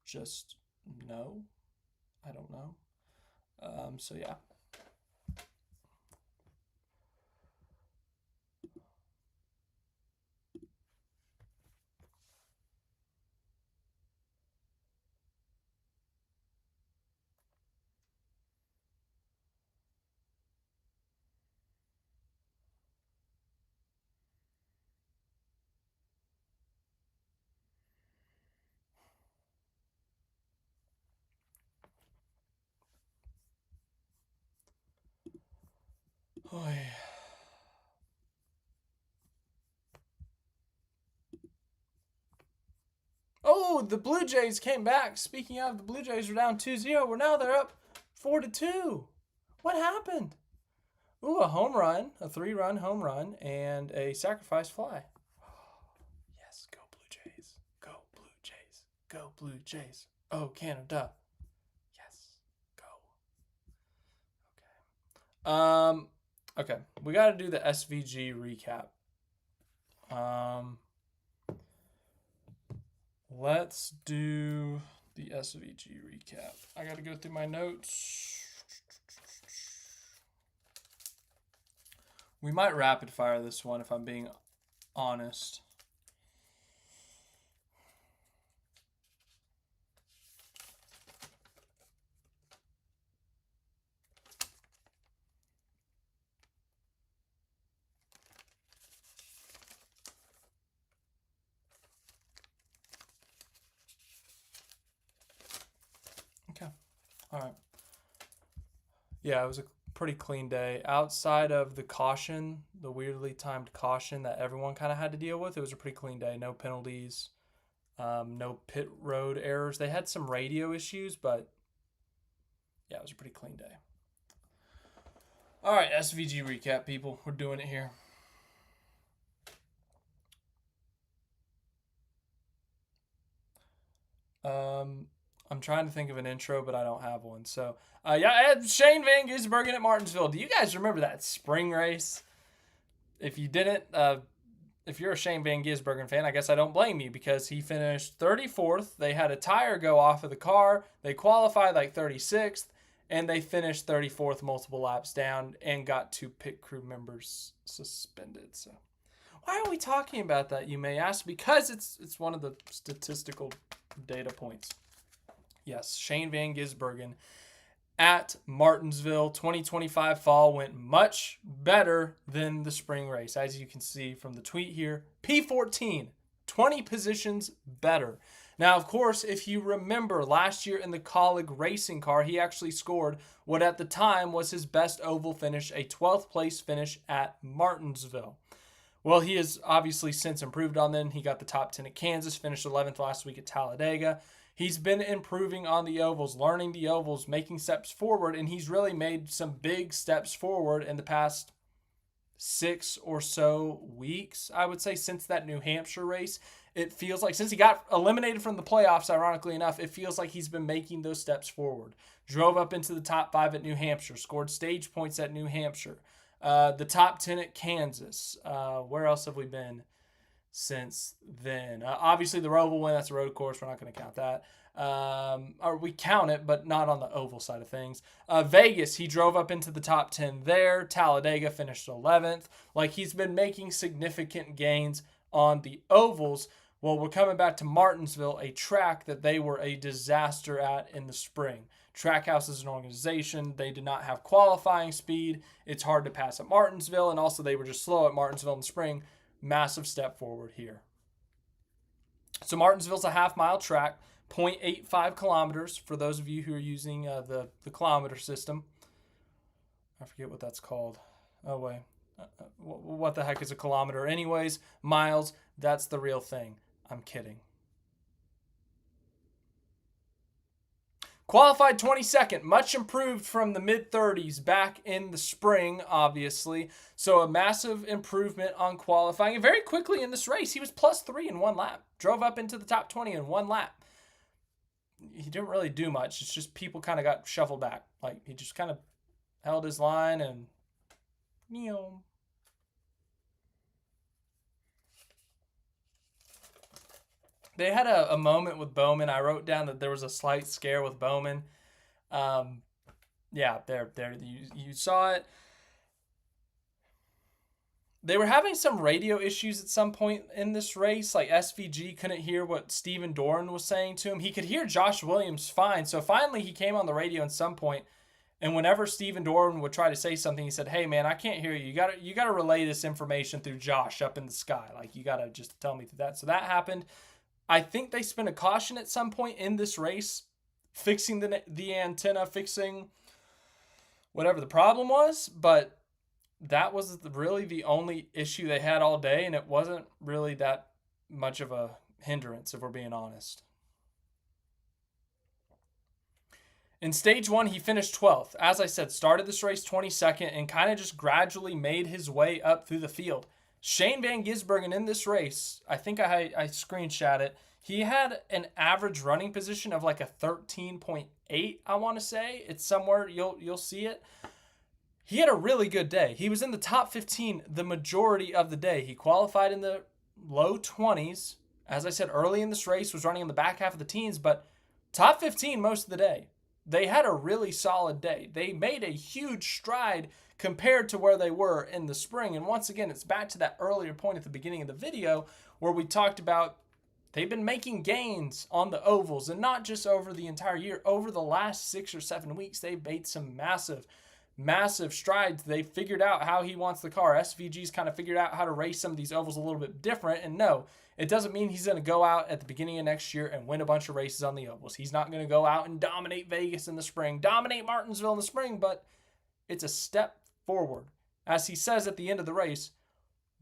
Just no. I don't know. So, yeah. Oh, the Blue Jays came back. Speaking of, the Blue Jays were down 2-0. Now they're up 4-2. What happened? Ooh, a home run, a 3-run home run, and a sacrifice fly. Yes, go Blue Jays. Go Blue Jays. Go Blue Jays. Oh, Canada. Yes, go. Okay. We got to do the SVG recap. let's do the SVG recap. I got to go through my notes. We might rapid fire this one if I'm being honest. Okay. All right. Yeah, it was a pretty clean day. Outside of the caution, the weirdly timed caution that everyone kind of had to deal with, it was a pretty clean day. No penalties, no pit road errors. They had some radio issues, but yeah, it was a pretty clean day. All right, SVG recap, people. We're doing it here. I'm trying to think of an intro, but I don't have one. So, yeah, I had Shane Van Gisbergen at Martinsville. Do you guys remember that spring race? If you didn't, if you're a Shane Van Gisbergen fan, I guess I don't blame you because he finished 34th. They had a tire go off of the car. They qualified like 36th, and they finished 34th multiple laps down and got 2 pit crew members suspended. So, why are we talking about that, you may ask? Because it's one of the statistical data points. Yes, Shane Van Gisbergen at Martinsville 2025 fall went much better than the spring race. As you can see from the tweet here, P14, 20 positions better. Now, of course, if you remember last year in the Colleague racing car, he actually scored what at the time was his best oval finish, a 12th place finish at Martinsville. Well, he has obviously since improved on then. He got the top 10 at Kansas, finished 11th last week at Talladega. He's been improving on the ovals, learning the ovals, making steps forward, and he's really made some big steps forward in the past 6 or so weeks, I would say, since that New Hampshire race. It feels like since he got eliminated from the playoffs, ironically enough, it feels like he's been making those steps forward. Drove up into the top 5 at New Hampshire, scored stage points at New Hampshire, the top 10 at Kansas. Where else have we been since then? Obviously, the Roval win, that's a road course. We're not going to count that. Or we count it, but not on the oval side of things. Vegas, he drove up into the top 10 there. Talladega finished 11th. Like, he's been making significant gains on the ovals. Well, we're coming back to Martinsville, a track that they were a disaster at in the spring. Trackhouse is an organization. They did not have qualifying speed. It's hard to pass at Martinsville, and also they were just slow at Martinsville in the spring. Massive step forward here. So Martinsville's a half-mile track, 0.85 kilometers for those of you who are using the kilometer system. I forget what that's called. Oh, wait. What the heck is a kilometer? Anyways, miles, that's the real thing. I'm kidding. Qualified 22nd, much improved from the mid-30s back in the spring, obviously. So a massive improvement on qualifying. And very quickly in this race, he was +3 in 1 lap. Drove up into the top 20 in 1 lap. He didn't really do much. It's just people kind of got shuffled back. Like, he just kind of held his line and... They had a moment with Bowman. I wrote down that there was a slight scare with Bowman. Yeah, there you saw it. They were having some radio issues at some point in this race. Like SVG couldn't hear what Steven Doran was saying to him. He could hear Josh Williams fine. So finally he came on the radio at some point. And whenever Steven Doran would try to say something, he said, "Hey man, I can't hear you. You gotta relay this information through Josh up in the sky. Like you gotta just tell me through that." So that happened. I think they spent a caution at some point in this race, fixing the antenna, fixing whatever the problem was, but that was really the only issue they had all day, and it wasn't really that much of a hindrance, if we're being honest. In stage 1, he finished 12th. As I said, started this race 22nd and kind of just gradually made his way up through the field. Shane Van Gisbergen in this race, I think I screenshot it. He had an average running position of like a 13.8, I want to say. It's somewhere, you'll see it. He had a really good day. He was in the top 15 the majority of the day. He qualified in the low 20s, as I said, early in this race, was running in the back half of the teens, but top 15 most of the day. They had a really solid day. They made a huge stride compared to where they were in the spring. And once again, it's back to that earlier point at the beginning of the video where we talked about they've been making gains on the ovals, and not just over the entire year. Over the last 6 or 7 weeks, they've made some massive strides. They figured out how he wants the car. SVG's kind of figured out how to race some of these ovals a little bit different. And no, it doesn't mean he's going to go out at the beginning of next year and win a bunch of races on the ovals. He's not going to go out and dominate Vegas in the spring, dominate Martinsville in the spring, but it's a step forward. As he says at the end of the race,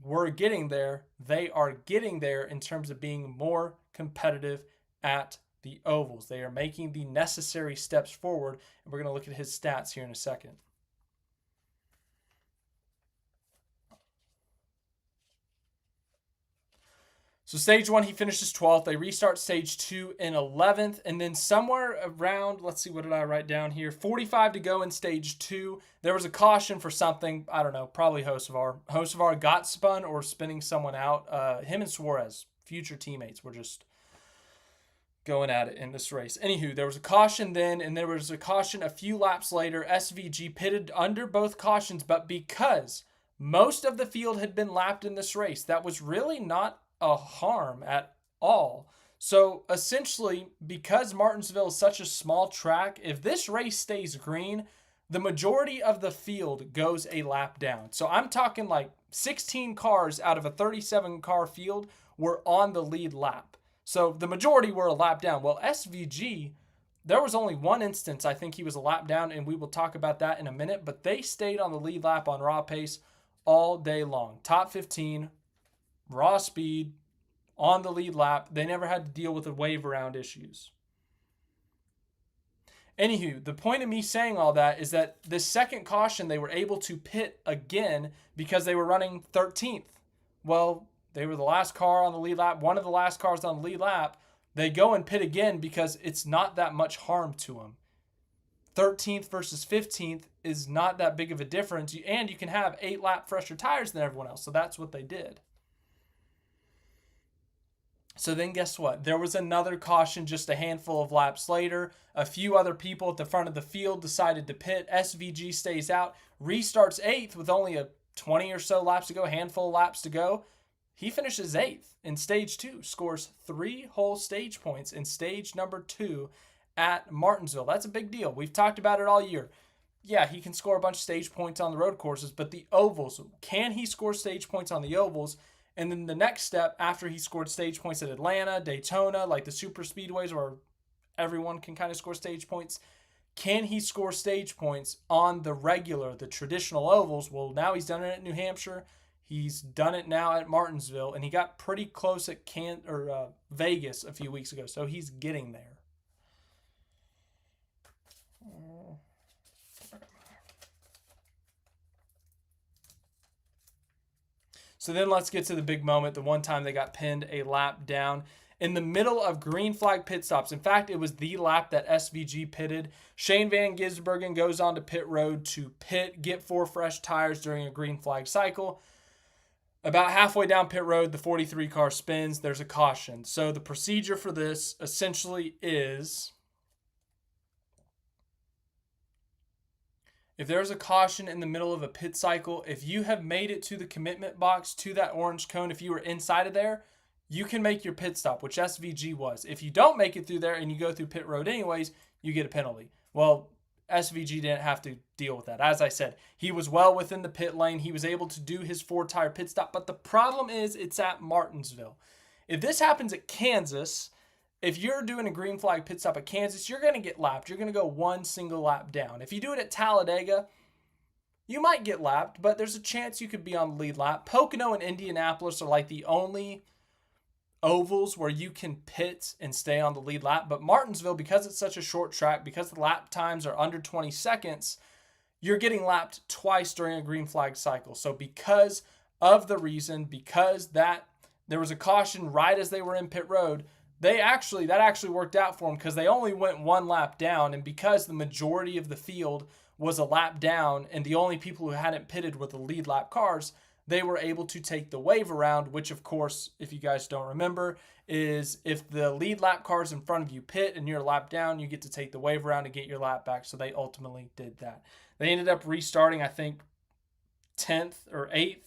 we're getting there. They are getting there in terms of being more competitive at the ovals. They are making the necessary steps forward, and we're going to look at his stats here in a second. So stage 1, he finishes 12th. They restart stage 2 in 11th. And then somewhere around, let's see, what did I write down here? 45 to go in stage 2. There was a caution for something. I don't know, probably Hocevar. Hocevar got spun or spinning someone out. Him and Suarez, future teammates, were just going at it in this race. Anywho, there was a caution then, and there was a caution a few laps later. SVG pitted under both cautions, but because most of the field had been lapped in this race, that was really not a harm at all. So essentially, because Martinsville is such a small track, if this race stays green, the majority of the field goes a lap down. So I'm talking like 16 cars out of a 37 car field were on the lead lap. So the majority were a lap down. Well, SVG, there was only one instance I think he was a lap down, and we will talk about that in a minute, but they stayed on the lead lap on raw pace all day long. Top 15, raw speed, on the lead lap. They never had to deal with the wave around issues. Anywho, the point of me saying all that is that the second caution, they were able to pit again because they were running 13th. Well, they were the last car on the lead lap, one of the last cars on the lead lap. They go and pit again because it's not that much harm to them. 13th versus 15th is not that big of a difference, and you can have 8 lap fresher tires than everyone else, so that's what they did. So then guess what? There was another caution just a handful of laps later. A few other people at the front of the field decided to pit. SVG stays out, restarts 8th with only a 20 or so laps to go, handful of laps to go. He finishes 8th in stage 2, scores 3 whole stage points in stage number 2 at Martinsville. That's a big deal. We've talked about it all year. Yeah, he can score a bunch of stage points on the road courses, but the ovals, can he score stage points on the ovals? And then the next step, after he scored stage points at Atlanta, Daytona, like the super speedways where everyone can kind of score stage points, can he score stage points on the regular, the traditional ovals? Well, now he's done it at New Hampshire. He's done it now at Martinsville, and he got pretty close at Vegas a few weeks ago, so he's getting there. So then let's get to the big moment, the one time they got pinned a lap down. In the middle of green flag pit stops, in fact, it was the lap that SVG pitted. Shane Van Gisbergen goes on to pit road to get 4 fresh tires during a green flag cycle. About halfway down pit road, the 43 car spins. There's a caution. So the procedure for this essentially is, if there's a caution in the middle of a pit cycle, if you have made it to the commitment box, to that orange cone, if you were inside of there, you can make your pit stop, which SVG was. If you don't make it through there and you go through pit road anyways, you get a penalty. Well, SVG didn't have to deal with that. As I said, he was well within the pit lane. He was able to do his 4-tire pit stop, but the problem is it's at Martinsville. If this happens at Kansas, if you're doing a green flag pit stop at Kansas, you're going to get lapped. You're going to go one single lap down. If you do it at Talladega, you might get lapped, but there's a chance you could be on the lead lap. Pocono and Indianapolis are like the only ovals where you can pit and stay on the lead lap. But Martinsville, because it's such a short track, because the lap times are under 20 seconds, you're getting lapped twice during a green flag cycle. So because of the reason, because that there was a caution right as they were in pit road, that actually worked out for them because they only went 1 lap down, and because the majority of the field was a lap down and the only people who hadn't pitted were the lead lap cars, they were able to take the wave around, which, of course, if you guys don't remember, is if the lead lap cars in front of you pit and you're a lap down, you get to take the wave around and get your lap back. So they ultimately did that. They ended up restarting, I think, 10th or 8th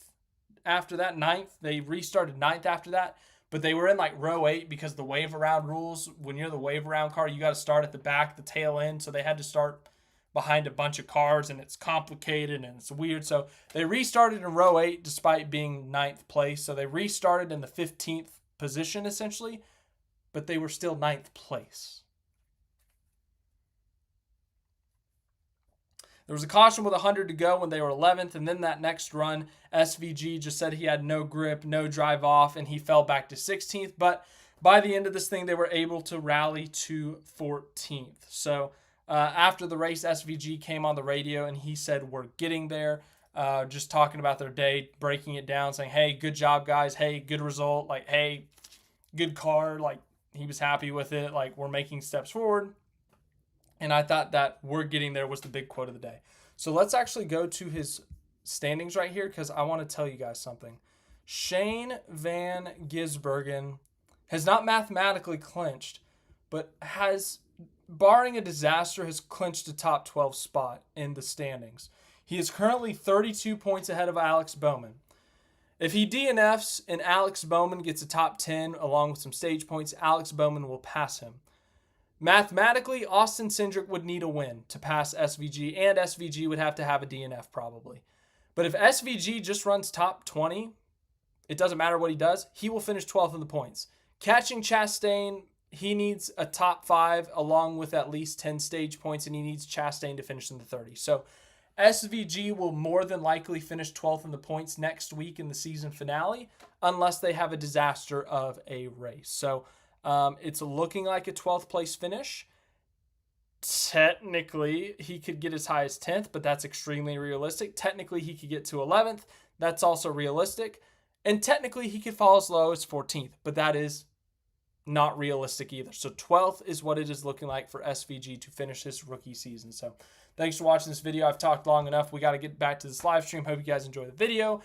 after that, 9th. They restarted 9th after that, but they were in like row 8 because the wave around rules, when you're the wave around car, you got to start at the back, the tail end. So they had to start behind a bunch of cars, and it's complicated and it's weird. So they restarted in row 8 despite being 9th place. So they restarted in the 15th position essentially, but they were still 9th place. There was a caution with 100 to go when they were 11th, and then that next run, SVG just said he had no grip, no drive off, and he fell back to 16th. But by the end of this thing, they were able to rally to 14th. So after the race, SVG came on the radio, and he said, we're getting there, just talking about their day, breaking it down, saying, hey, good job, guys. Hey, good result. Like, hey, good car. Like, he was happy with it. Like, we're making steps forward. And I thought that we're getting there was the big quote of the day. So let's actually go to his standings right here because I want to tell you guys something. Shane Van Gisbergen has not mathematically clinched, but has, barring a disaster, has clinched a top 12 spot in the standings. He is currently 32 points ahead of Alex Bowman. If he DNFs and Alex Bowman gets a top 10 along with some stage points, Alex Bowman will pass him. Mathematically, Austin Cindric would need a win to pass SVG, and SVG would have to have a DNF probably. But if SVG just runs top 20, it doesn't matter what he does, he will finish 12th in the points. Catching Chastain, he needs a top 5 along with at least 10 stage points, and he needs Chastain to finish in the 30s. So SVG will more than likely finish 12th in the points next week in the season finale, unless they have a disaster of a race. So it's looking like a 12th place finish. Technically, he could get as high as 10th, but that's extremely realistic. Technically, he could get to 11th. That's also realistic. And technically, he could fall as low as 14th, but that is not realistic either. So 12th is what it is looking like for SVG to finish his rookie season. So thanks for watching this video. I've talked long enough. We got to get back to this live stream. Hope you guys enjoy the video.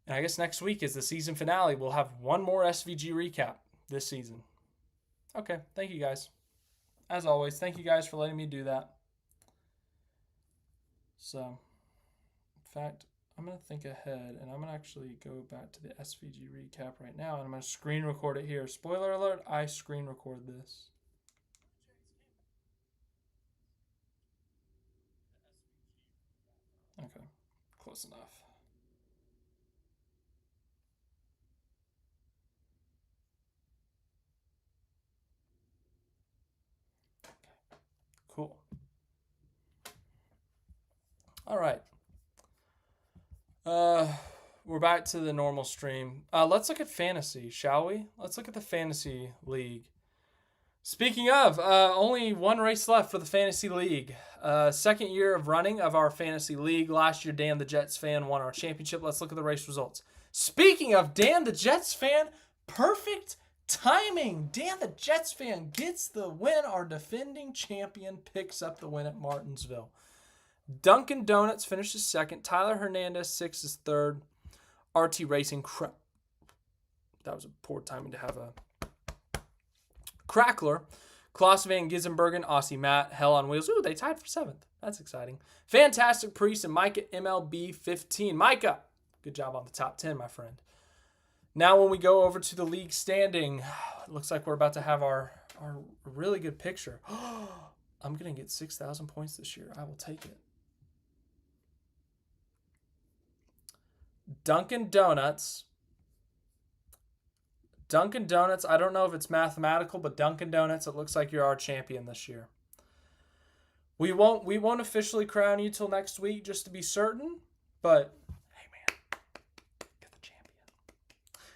And I guess next week is the season finale. We'll have one more SVG recap this season. Okay, thank you guys. As always, thank you guys for letting me do that. So, in fact, I'm going to think ahead, and I'm going to actually go back to the SVG recap right now, and I'm going to screen record it here. Spoiler alert, I screen record this. Okay, close enough. Cool. All right. We're back to the normal stream. Let's look at fantasy, shall we? Let's look at the fantasy league. Speaking of, only one race left for the fantasy league. Second year of running of our fantasy league. Last year, Dan the Jets fan won our championship. Let's look at the race results. Speaking of Dan the Jets fan, perfect timing. Dan the Jets fan gets the win. Our defending champion picks up the win at Martinsville. Dunkin' Donuts finishes second. Tyler Hernandez, 6th, is third. RT Racing, that was a poor timing to have a crackler. Klaus Van Gisbergen, Aussie Matt, Hell on Wheels. Ooh, they tied for 7th. That's exciting. Fantastic Priest and Micah MLB 15. Micah, good job on the top 10, my friend. Now when we go over to the league standing, it looks like we're about to have our really good picture. I'm going to get 6,000 points this year. I will take it. Dunkin' Donuts, I don't know if it's mathematical, but Dunkin' Donuts, it looks like you're our champion this year. We won't officially crown you till next week just to be certain, but hey man, get the champion.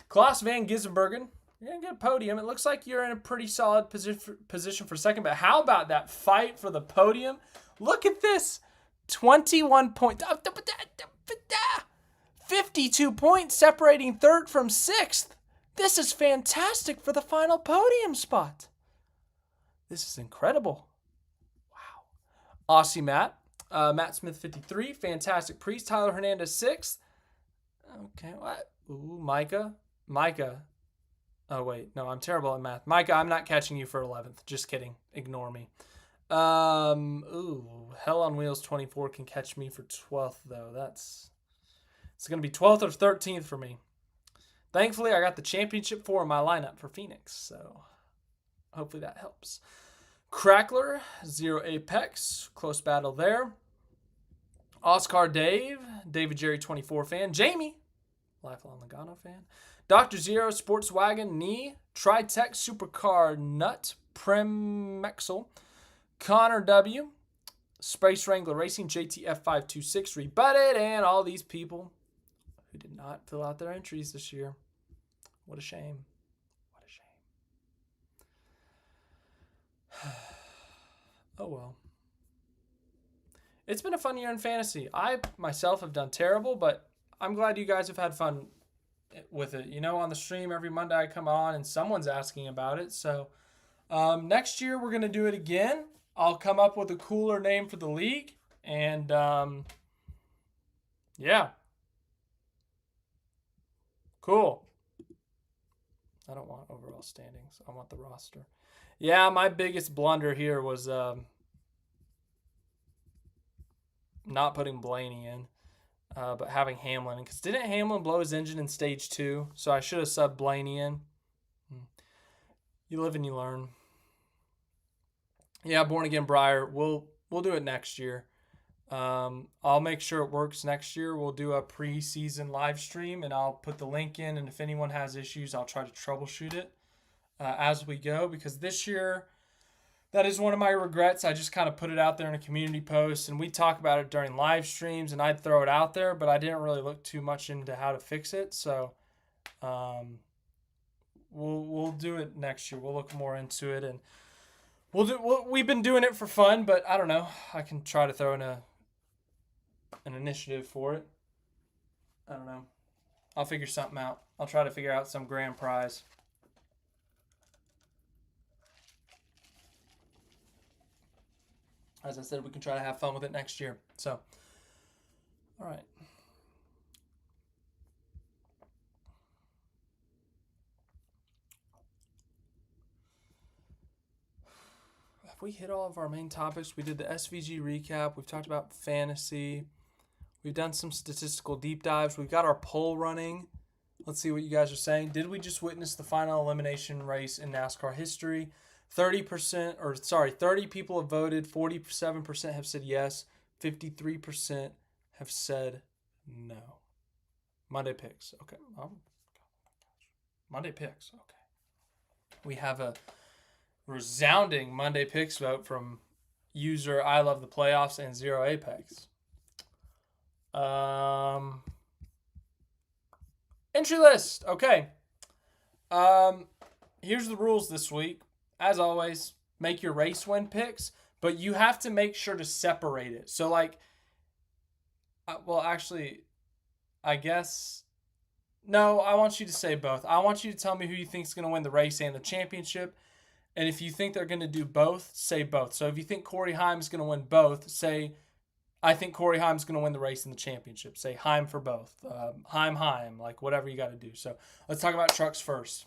Klaus Van Gisbergen, you're going to get a podium. It looks like you're in a pretty solid position for second, but how about that fight for the podium? Look at this. 21 points. 52 points separating third from 6th. This is fantastic for the final podium spot. This is incredible. Wow. Aussie Matt. Matt Smith, 53. Fantastic Priest. Tyler Hernandez, 6th. Okay. What? Ooh, Micah. Micah. Oh, wait. No, I'm terrible at math. Micah, I'm not catching you for 11th. Just kidding. Ignore me. Ooh. Hell on Wheels 24 can catch me for 12th, though. It's going to be 12th or 13th for me. Thankfully, I got the championship 4 in my lineup for Phoenix, so hopefully that helps. Crackler, 0 Apex. Close battle there. Oscar Dave, David Jerry 24 fan. Jamie, lifelong Logano fan. Dr. Zero, Sportswagen, Knee, Tritech, Supercar, Nut, Premexel, Connor W, Space Wrangler Racing, JTF526, Rebutted, and all these people who did not fill out their entries this year. What a shame. What a shame. Oh well. It's been a fun year in fantasy. I myself have done terrible, but I'm glad you guys have had fun with it. You know, on the stream every Monday I come on and someone's asking about it. So next year we're going to do it again. I'll come up with a cooler name for the league. And yeah. Cool. I don't want overall standings. I want the roster. Yeah, my biggest blunder here was not putting Blaney in. But having Hamlin. Because didn't Hamlin blow his engine in stage 2? So I should have subbed Blaney in. You live and you learn. Yeah, Born Again Briar. We'll do it next year. I'll make sure it works next year. We'll do a preseason live stream, and I'll put the link in. And if anyone has issues, I'll try to troubleshoot it as we go. Because this year, that is one of my regrets. I just kind of put it out there in a community post, and we talk about it during live streams, and I'd throw it out there, but I didn't really look too much into how to fix it. So we'll do it next year. We'll look more into it, and we've been doing it for fun, but I don't know. I can try to throw in an initiative for it. I don't know. I'll figure something out. I'll try to figure out some grand prize. As I said, we can try to have fun with it next year. So, all right. Have we hit all of our main topics? We did the SVG recap. We've talked about fantasy. We've done some statistical deep dives. We've got our poll running. Let's see what you guys are saying. Did we just witness the final elimination race in NASCAR history? 30 people have voted. 47% have said yes. 53% have said no. Monday picks. Okay. Monday picks. Okay. We have a resounding Monday picks vote from user I Love the Playoffs and Zero Apex. Entry list. Okay. Here's the rules this week. As always, make your race win picks, but you have to make sure to separate it. So, like, well, actually, I guess, no, I want you to say both. I want you to tell me who you think is going to win the race and the championship. And if you think they're going to do both, say both. So if you think Corey Heim is going to win both, say, I think Corey Heim is going to win the race and the championship. Say Heim for both. Heim, like whatever you got to do. So let's talk about trucks first.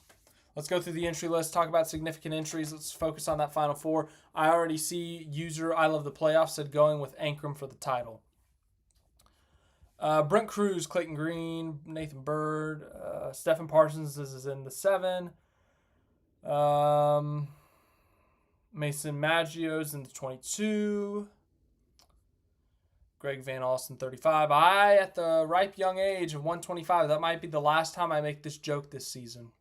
Let's go through the entry list, talk about significant entries. Let's focus on that final 4. I already see user I Love the Playoffs said going with Ankrum for the title. Brent Cruz, Clayton Green, Nathan Bird, Stephen Parsons is in the 7. Mason Maggio's in the 22. Greg Van Alsten, 35. At the ripe young age of 125, that might be the last time I make this joke this season.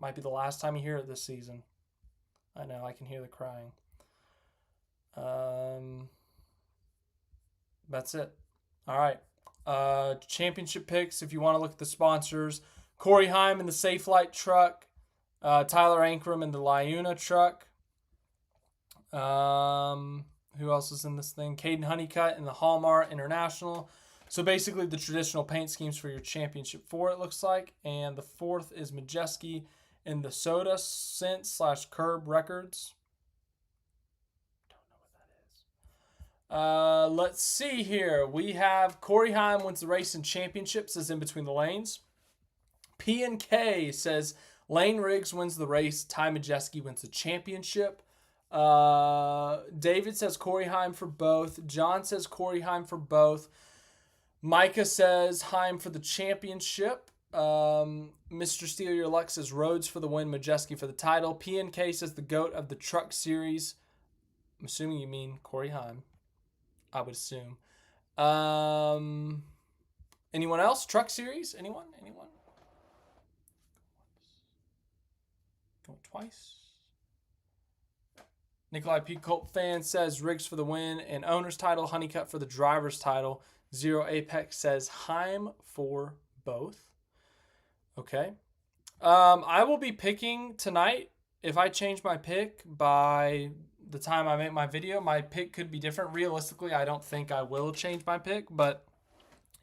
Might be the last time you hear it this season. I know, I can hear the crying. That's it. All right. Championship picks, if you want to look at the sponsors. Corey Heim in the Safe Light truck. Tyler Ankrum in the Liuna truck. Who else is in this thing? Caden Honeycutt in the Hallmark International. So basically the traditional paint schemes for your championship 4, it looks like. And the 4th is Majeski in the Soda Scent / Curb Records. Don't know what that is. Let's see here. We have Corey Heim wins the race and championship, says in between the lanes. P and K says Lane Riggs wins the race. Ty Majeski wins the championship. David says Corey Heim for both. John says Corey Heim for both. Micah says Heim for the championship. Mr. Steal Your Luck says Rhodes for the win, Majeski for the title. P and K says the GOAT of the Truck Series. I'm assuming you mean Corey Heim. I would assume. Anyone else? Truck Series? Anyone? Going twice. Nikolai P. Colt fan says Riggs for the win and owner's title. Honeycutt for the driver's title. Zero Apex says Heim for both. Okay. I will be picking tonight. If I change my pick by the time I make my video, my pick could be different. Realistically, I don't think I will change my pick, but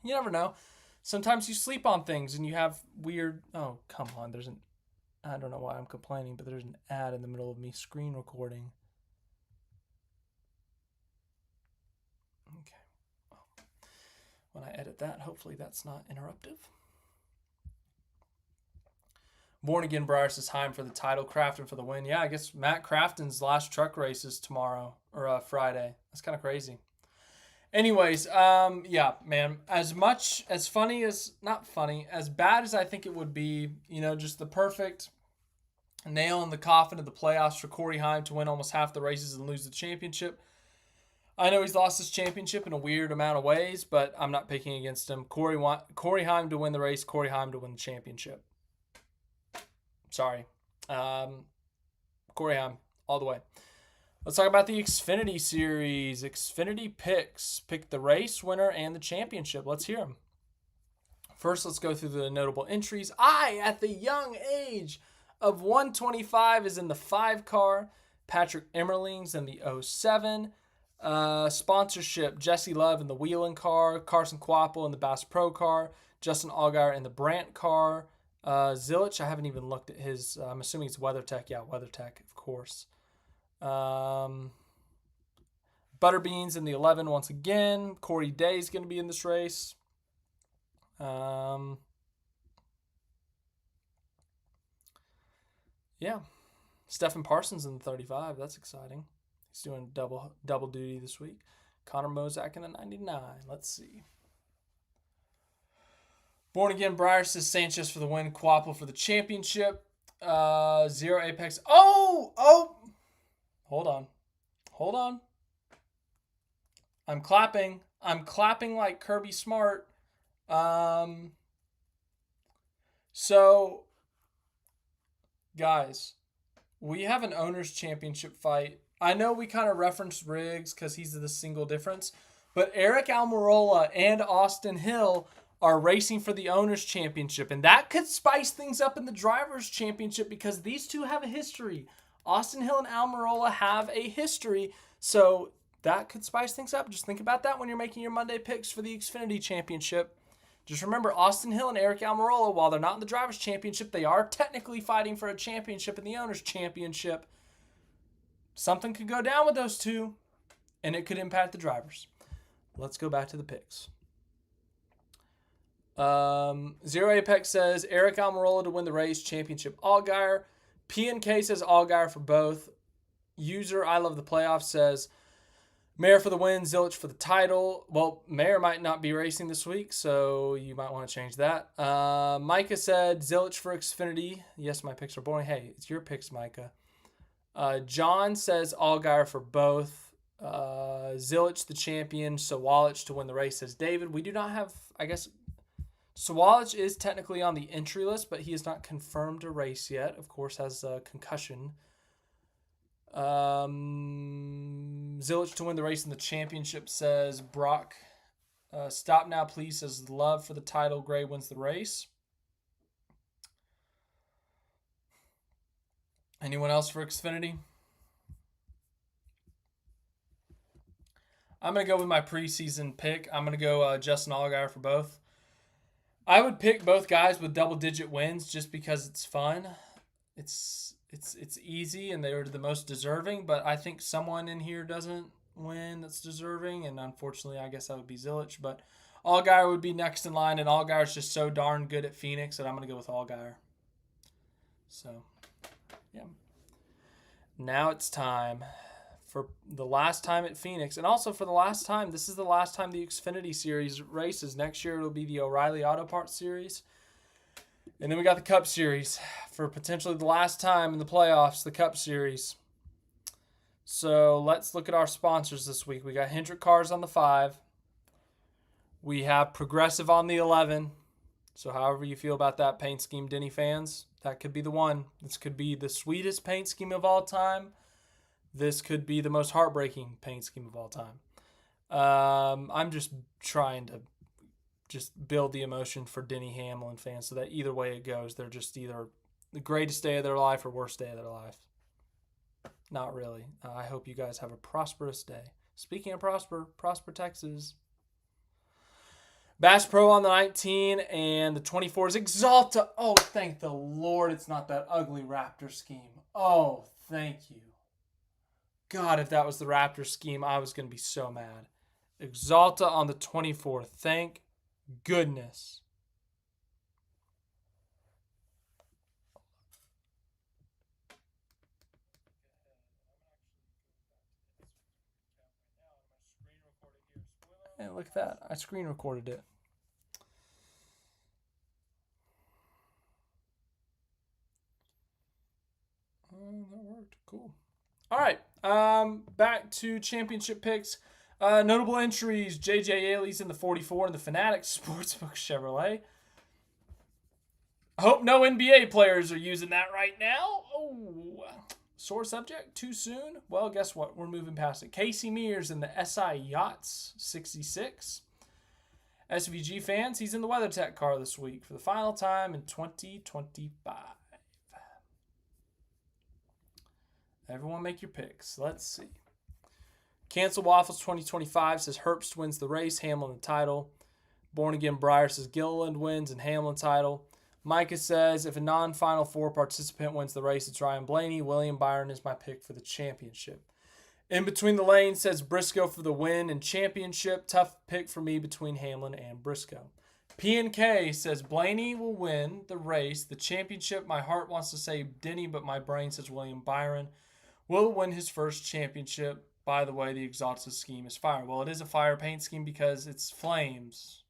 you never know. Sometimes you sleep on things and you have weird... Oh, come on. I don't know why I'm complaining, but there's an ad in the middle of me screen recording. Okay. Well, when I edit that, hopefully that's not interruptive. Born Again Briar says Heim for the title, Crafton for the win. Yeah, I guess Matt Crafton's last truck race is tomorrow or Friday. That's kind of crazy. Anyways, yeah, man, as much as funny as, not funny, as bad as I think it would be, just the perfect nail in the coffin of the playoffs for Corey Heim to win almost half the races and lose the championship. I know he's lost his championship in a weird amount of ways, but I'm not picking against him. Corey Heim to win the race, Corey Heim to win the championship. Sorry. Corey Heim, all the way. Let's talk about the Xfinity series. Xfinity picks. Pick the race winner and the championship. Let's hear them. First, let's go through the notable entries. At the young age of 125, is in the 5 car. Patrick Emmerling's in the 07. Sponsorship, Jesse Love in the Wheeling car. Carson Quapple in the Bass Pro car. Justin Allgaier in the Brandt car. Zilich, I haven't even looked at his, I'm assuming it's WeatherTech. Yeah, WeatherTech, of course. Butterbeans in the 11 once again. Corey Day's going to be in this race. Yeah. Stephen Parsons in the 35. That's exciting. He's doing double duty this week. Connor Mozak in the 99. Let's see. Born Again Briar says Sanchez for the win, Quapple for the championship. Zero Apex. Oh! Hold on. I'm clapping like Kirby Smart. So, guys, we have an owner's championship fight. I know we kind of referenced Riggs because he's the single difference, but Eric Almirola and Austin Hill are racing for the owner's championship, and that could spice things up in the driver's championship because these two have a history. Austin Hill and Almirola have a history, so that could spice things up. Just think about that when you're making your Monday picks for the Xfinity championship. Just remember, Austin Hill and Eric Almirola, while they're not in the driver's championship, they are technically fighting for a championship in the owner's championship. Something could go down with those two, and it could impact the drivers. Let's go back to the picks. Zero Apex says Eric Almirola to win the race, championship Allgaier. P&K says Allgaier for both. User I Love the Playoffs says Mayer for the win, Zilich for the title. Well, Mayer might not be racing this week, so you might want to change that. Micah said Zilich for Xfinity. Yes, my picks are boring. Hey, it's your picks, Micah. John says Allgaier for both. Zilich the champion, Sawalich to win the race, says David. We do not have, I guess, Sawalich is technically on the entry list, but he is not confirmed to race yet. Of course, has a concussion. Zilich to win the race in the championship, says Brock. Stop Now Please says Love for the title. Gray wins the race. Anyone else for Xfinity? I'm going to go with my preseason pick. I'm going to go Justin Allgaier for both. I would pick both guys with double-digit wins just because it's fun. It's easy, and they're the most deserving, but I think someone in here doesn't win that's deserving, and unfortunately, I guess that would be Zilich. But Allgaier would be next in line, and Allgaier's just so darn good at Phoenix that I'm going to go with Allgaier. So, yeah. Now it's time for the last time at Phoenix, and also for the last time, this is the last time the Xfinity Series races. Next year, it'll be the O'Reilly Auto Parts Series. And then we got the Cup Series for potentially the last time in the playoffs, the Cup Series. So let's look at our sponsors this week. We got Hendrick Cars on the 5. We have Progressive on the 11. So however you feel about that paint scheme, Denny fans, that could be the one. This could be the sweetest paint scheme of all time. This could be the most heartbreaking paint scheme of all time. I'm just trying to just build the emotion for Denny Hamlin fans so that either way it goes, they're just either the greatest day of their life or worst day of their life. Not really. I hope you guys have a prosperous day. Speaking of Prosper, Texas. Bass Pro on the 19 and the 24 is Exalta. Oh, thank the Lord it's not that ugly Raptor scheme. Oh, thank you. God, if that was the Raptor scheme, I was going to be so mad. Exalta on the 24. Thank goodness. Hey, look at that. I screen recorded it. That worked. Cool. All right. Back to championship picks. Notable entries. J.J. Ailey's in the 44 in the Fanatics Sportsbook Chevrolet. I hope no NBA players are using that right now. Oh, sore subject? Too soon? Well, guess what? We're moving past it. Casey Mears in the SI Yachts 66. SVG fans, he's in the WeatherTech car this week for the final time in 2025. Everyone make your picks. Let's see. Cancel Waffles 2025 says Herbst wins the race, Hamlin the title. Born Again Breyer says Gilliland wins and Hamlin title. Micah says if a non-Final Four participant wins the race, it's Ryan Blaney. William Byron is my pick for the championship. In Between the Lanes says Briscoe for the win and championship. Tough pick for me between Hamlin and Briscoe. P&K says Blaney will win the race. The championship, my heart wants to say Denny, but my brain says William Byron will win his first championship. By the way, the Exalta scheme is fire. Well, it is a fire paint scheme because it's flames.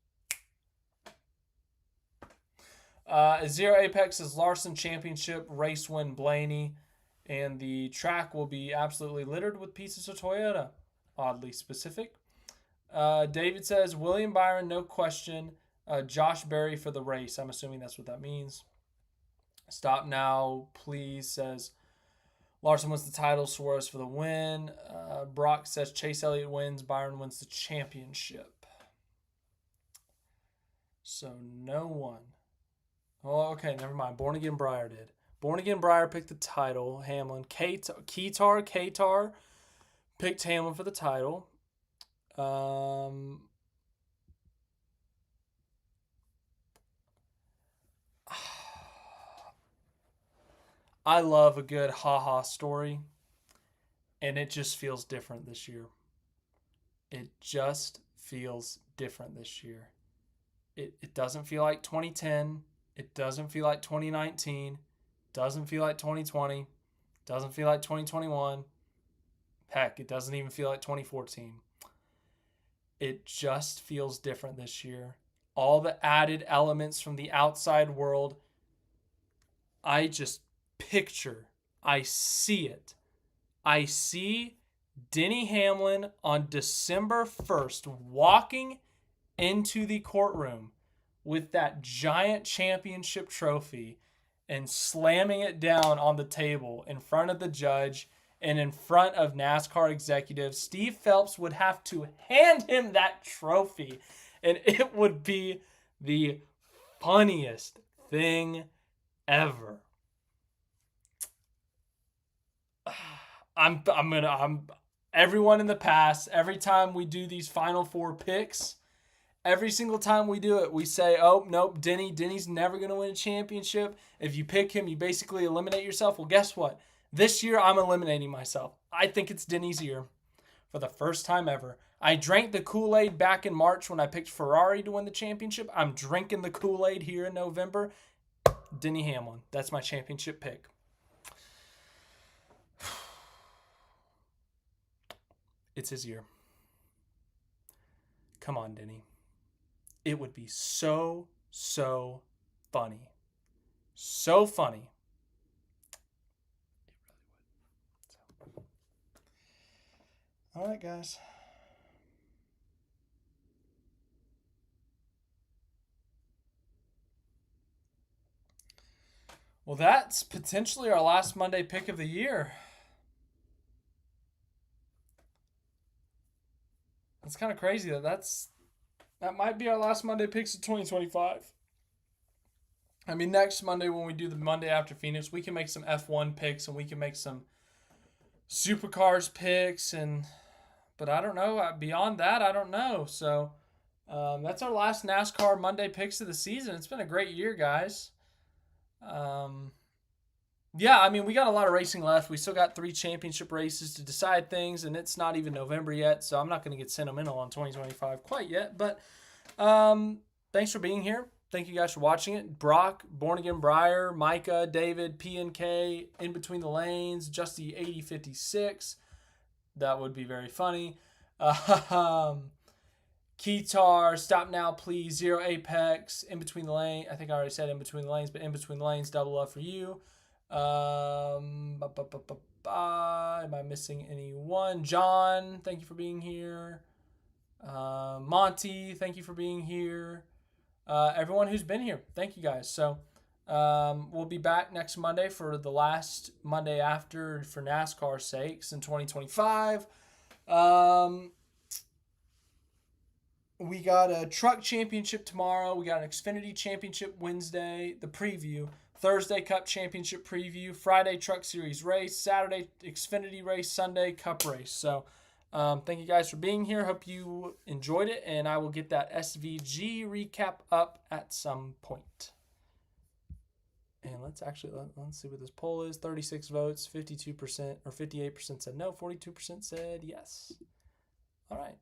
Zero Apex says Larson championship, race win Blaney, and the track will be absolutely littered with pieces of Toyota. Oddly specific. David says William Byron, no question. Josh Berry for the race. I'm assuming that's what that means. Stop Now, please says Larson wins the title, Suarez for the win. Brock says Chase Elliott wins, Byron wins the championship. So no one. Oh, okay, never mind. Born Again Breyer did. Born Again Breyer picked the title. Hamlin. Katar picked Hamlin for the title. I love a good ha-ha story, and it just feels different this year. It just feels different this year. It doesn't feel like 2010. It doesn't feel like 2019. Doesn't feel like 2020. Doesn't feel like 2021. Heck, it doesn't even feel like 2014. It just feels different this year. All the added elements from the outside world, I just picture, I see it. I see Denny Hamlin on December 1st walking into the courtroom with that giant championship trophy and slamming it down on the table in front of the judge and in front of NASCAR executives. Steve Phelps would have to hand him that trophy, and it would be the funniest thing ever. I'm everyone in the past, every time we do these Final Four picks, every single time we do it, we say, oh, nope, Denny's never going to win a championship. If you pick him, you basically eliminate yourself. Well, guess what? This year, I'm eliminating myself. I think it's Denny's year. for the first time ever. I drank the Kool-Aid back in March when I picked Ferrari to win the championship. I'm drinking the Kool-Aid here in November. Denny Hamlin. That's my championship pick. It's his year. Come on, Denny. It would be so funny. So funny. It really would. All right, guys. Well, that's potentially our last Monday pick of the year. It's kind of crazy that might be our last Monday picks of 2025. I mean, next Monday when we do the Monday after Phoenix, we can make some F1 picks and we can make some Supercars picks, but I don't know. Beyond that, I don't know. So that's our last NASCAR Monday picks of the season. It's been a great year, guys. Yeah, I mean, we got a lot of racing left. We still got 3 championship races to decide things, and it's not even November yet, so I'm not going to get sentimental on 2025 quite yet. But thanks for being here. Thank you guys for watching it. Brock, Born Again Briar, Micah, David, PNK, In Between the Lanes, Justy 8056. That would be very funny. Keytar, Stop Now Please, Zero Apex, In Between the Lane. I think I already said In Between the Lanes, but In Between the Lanes, Double Love for You. Am I missing anyone? John, thank you for being here. Monty, thank you for being here. Everyone who's been here, thank you guys. So we'll be back next Monday for the last Monday after for NASCAR's sakes in 2025. We got a truck championship tomorrow. We got an Xfinity championship Wednesday, the preview. Thursday Cup championship preview. Friday Truck Series race. Saturday Xfinity race. Sunday Cup race. So thank you guys for being here. Hope you enjoyed it. And I will get that SVG recap up at some point. And let's see what this poll is. 36 votes. 52% or 58% said no. 42% said yes. All right.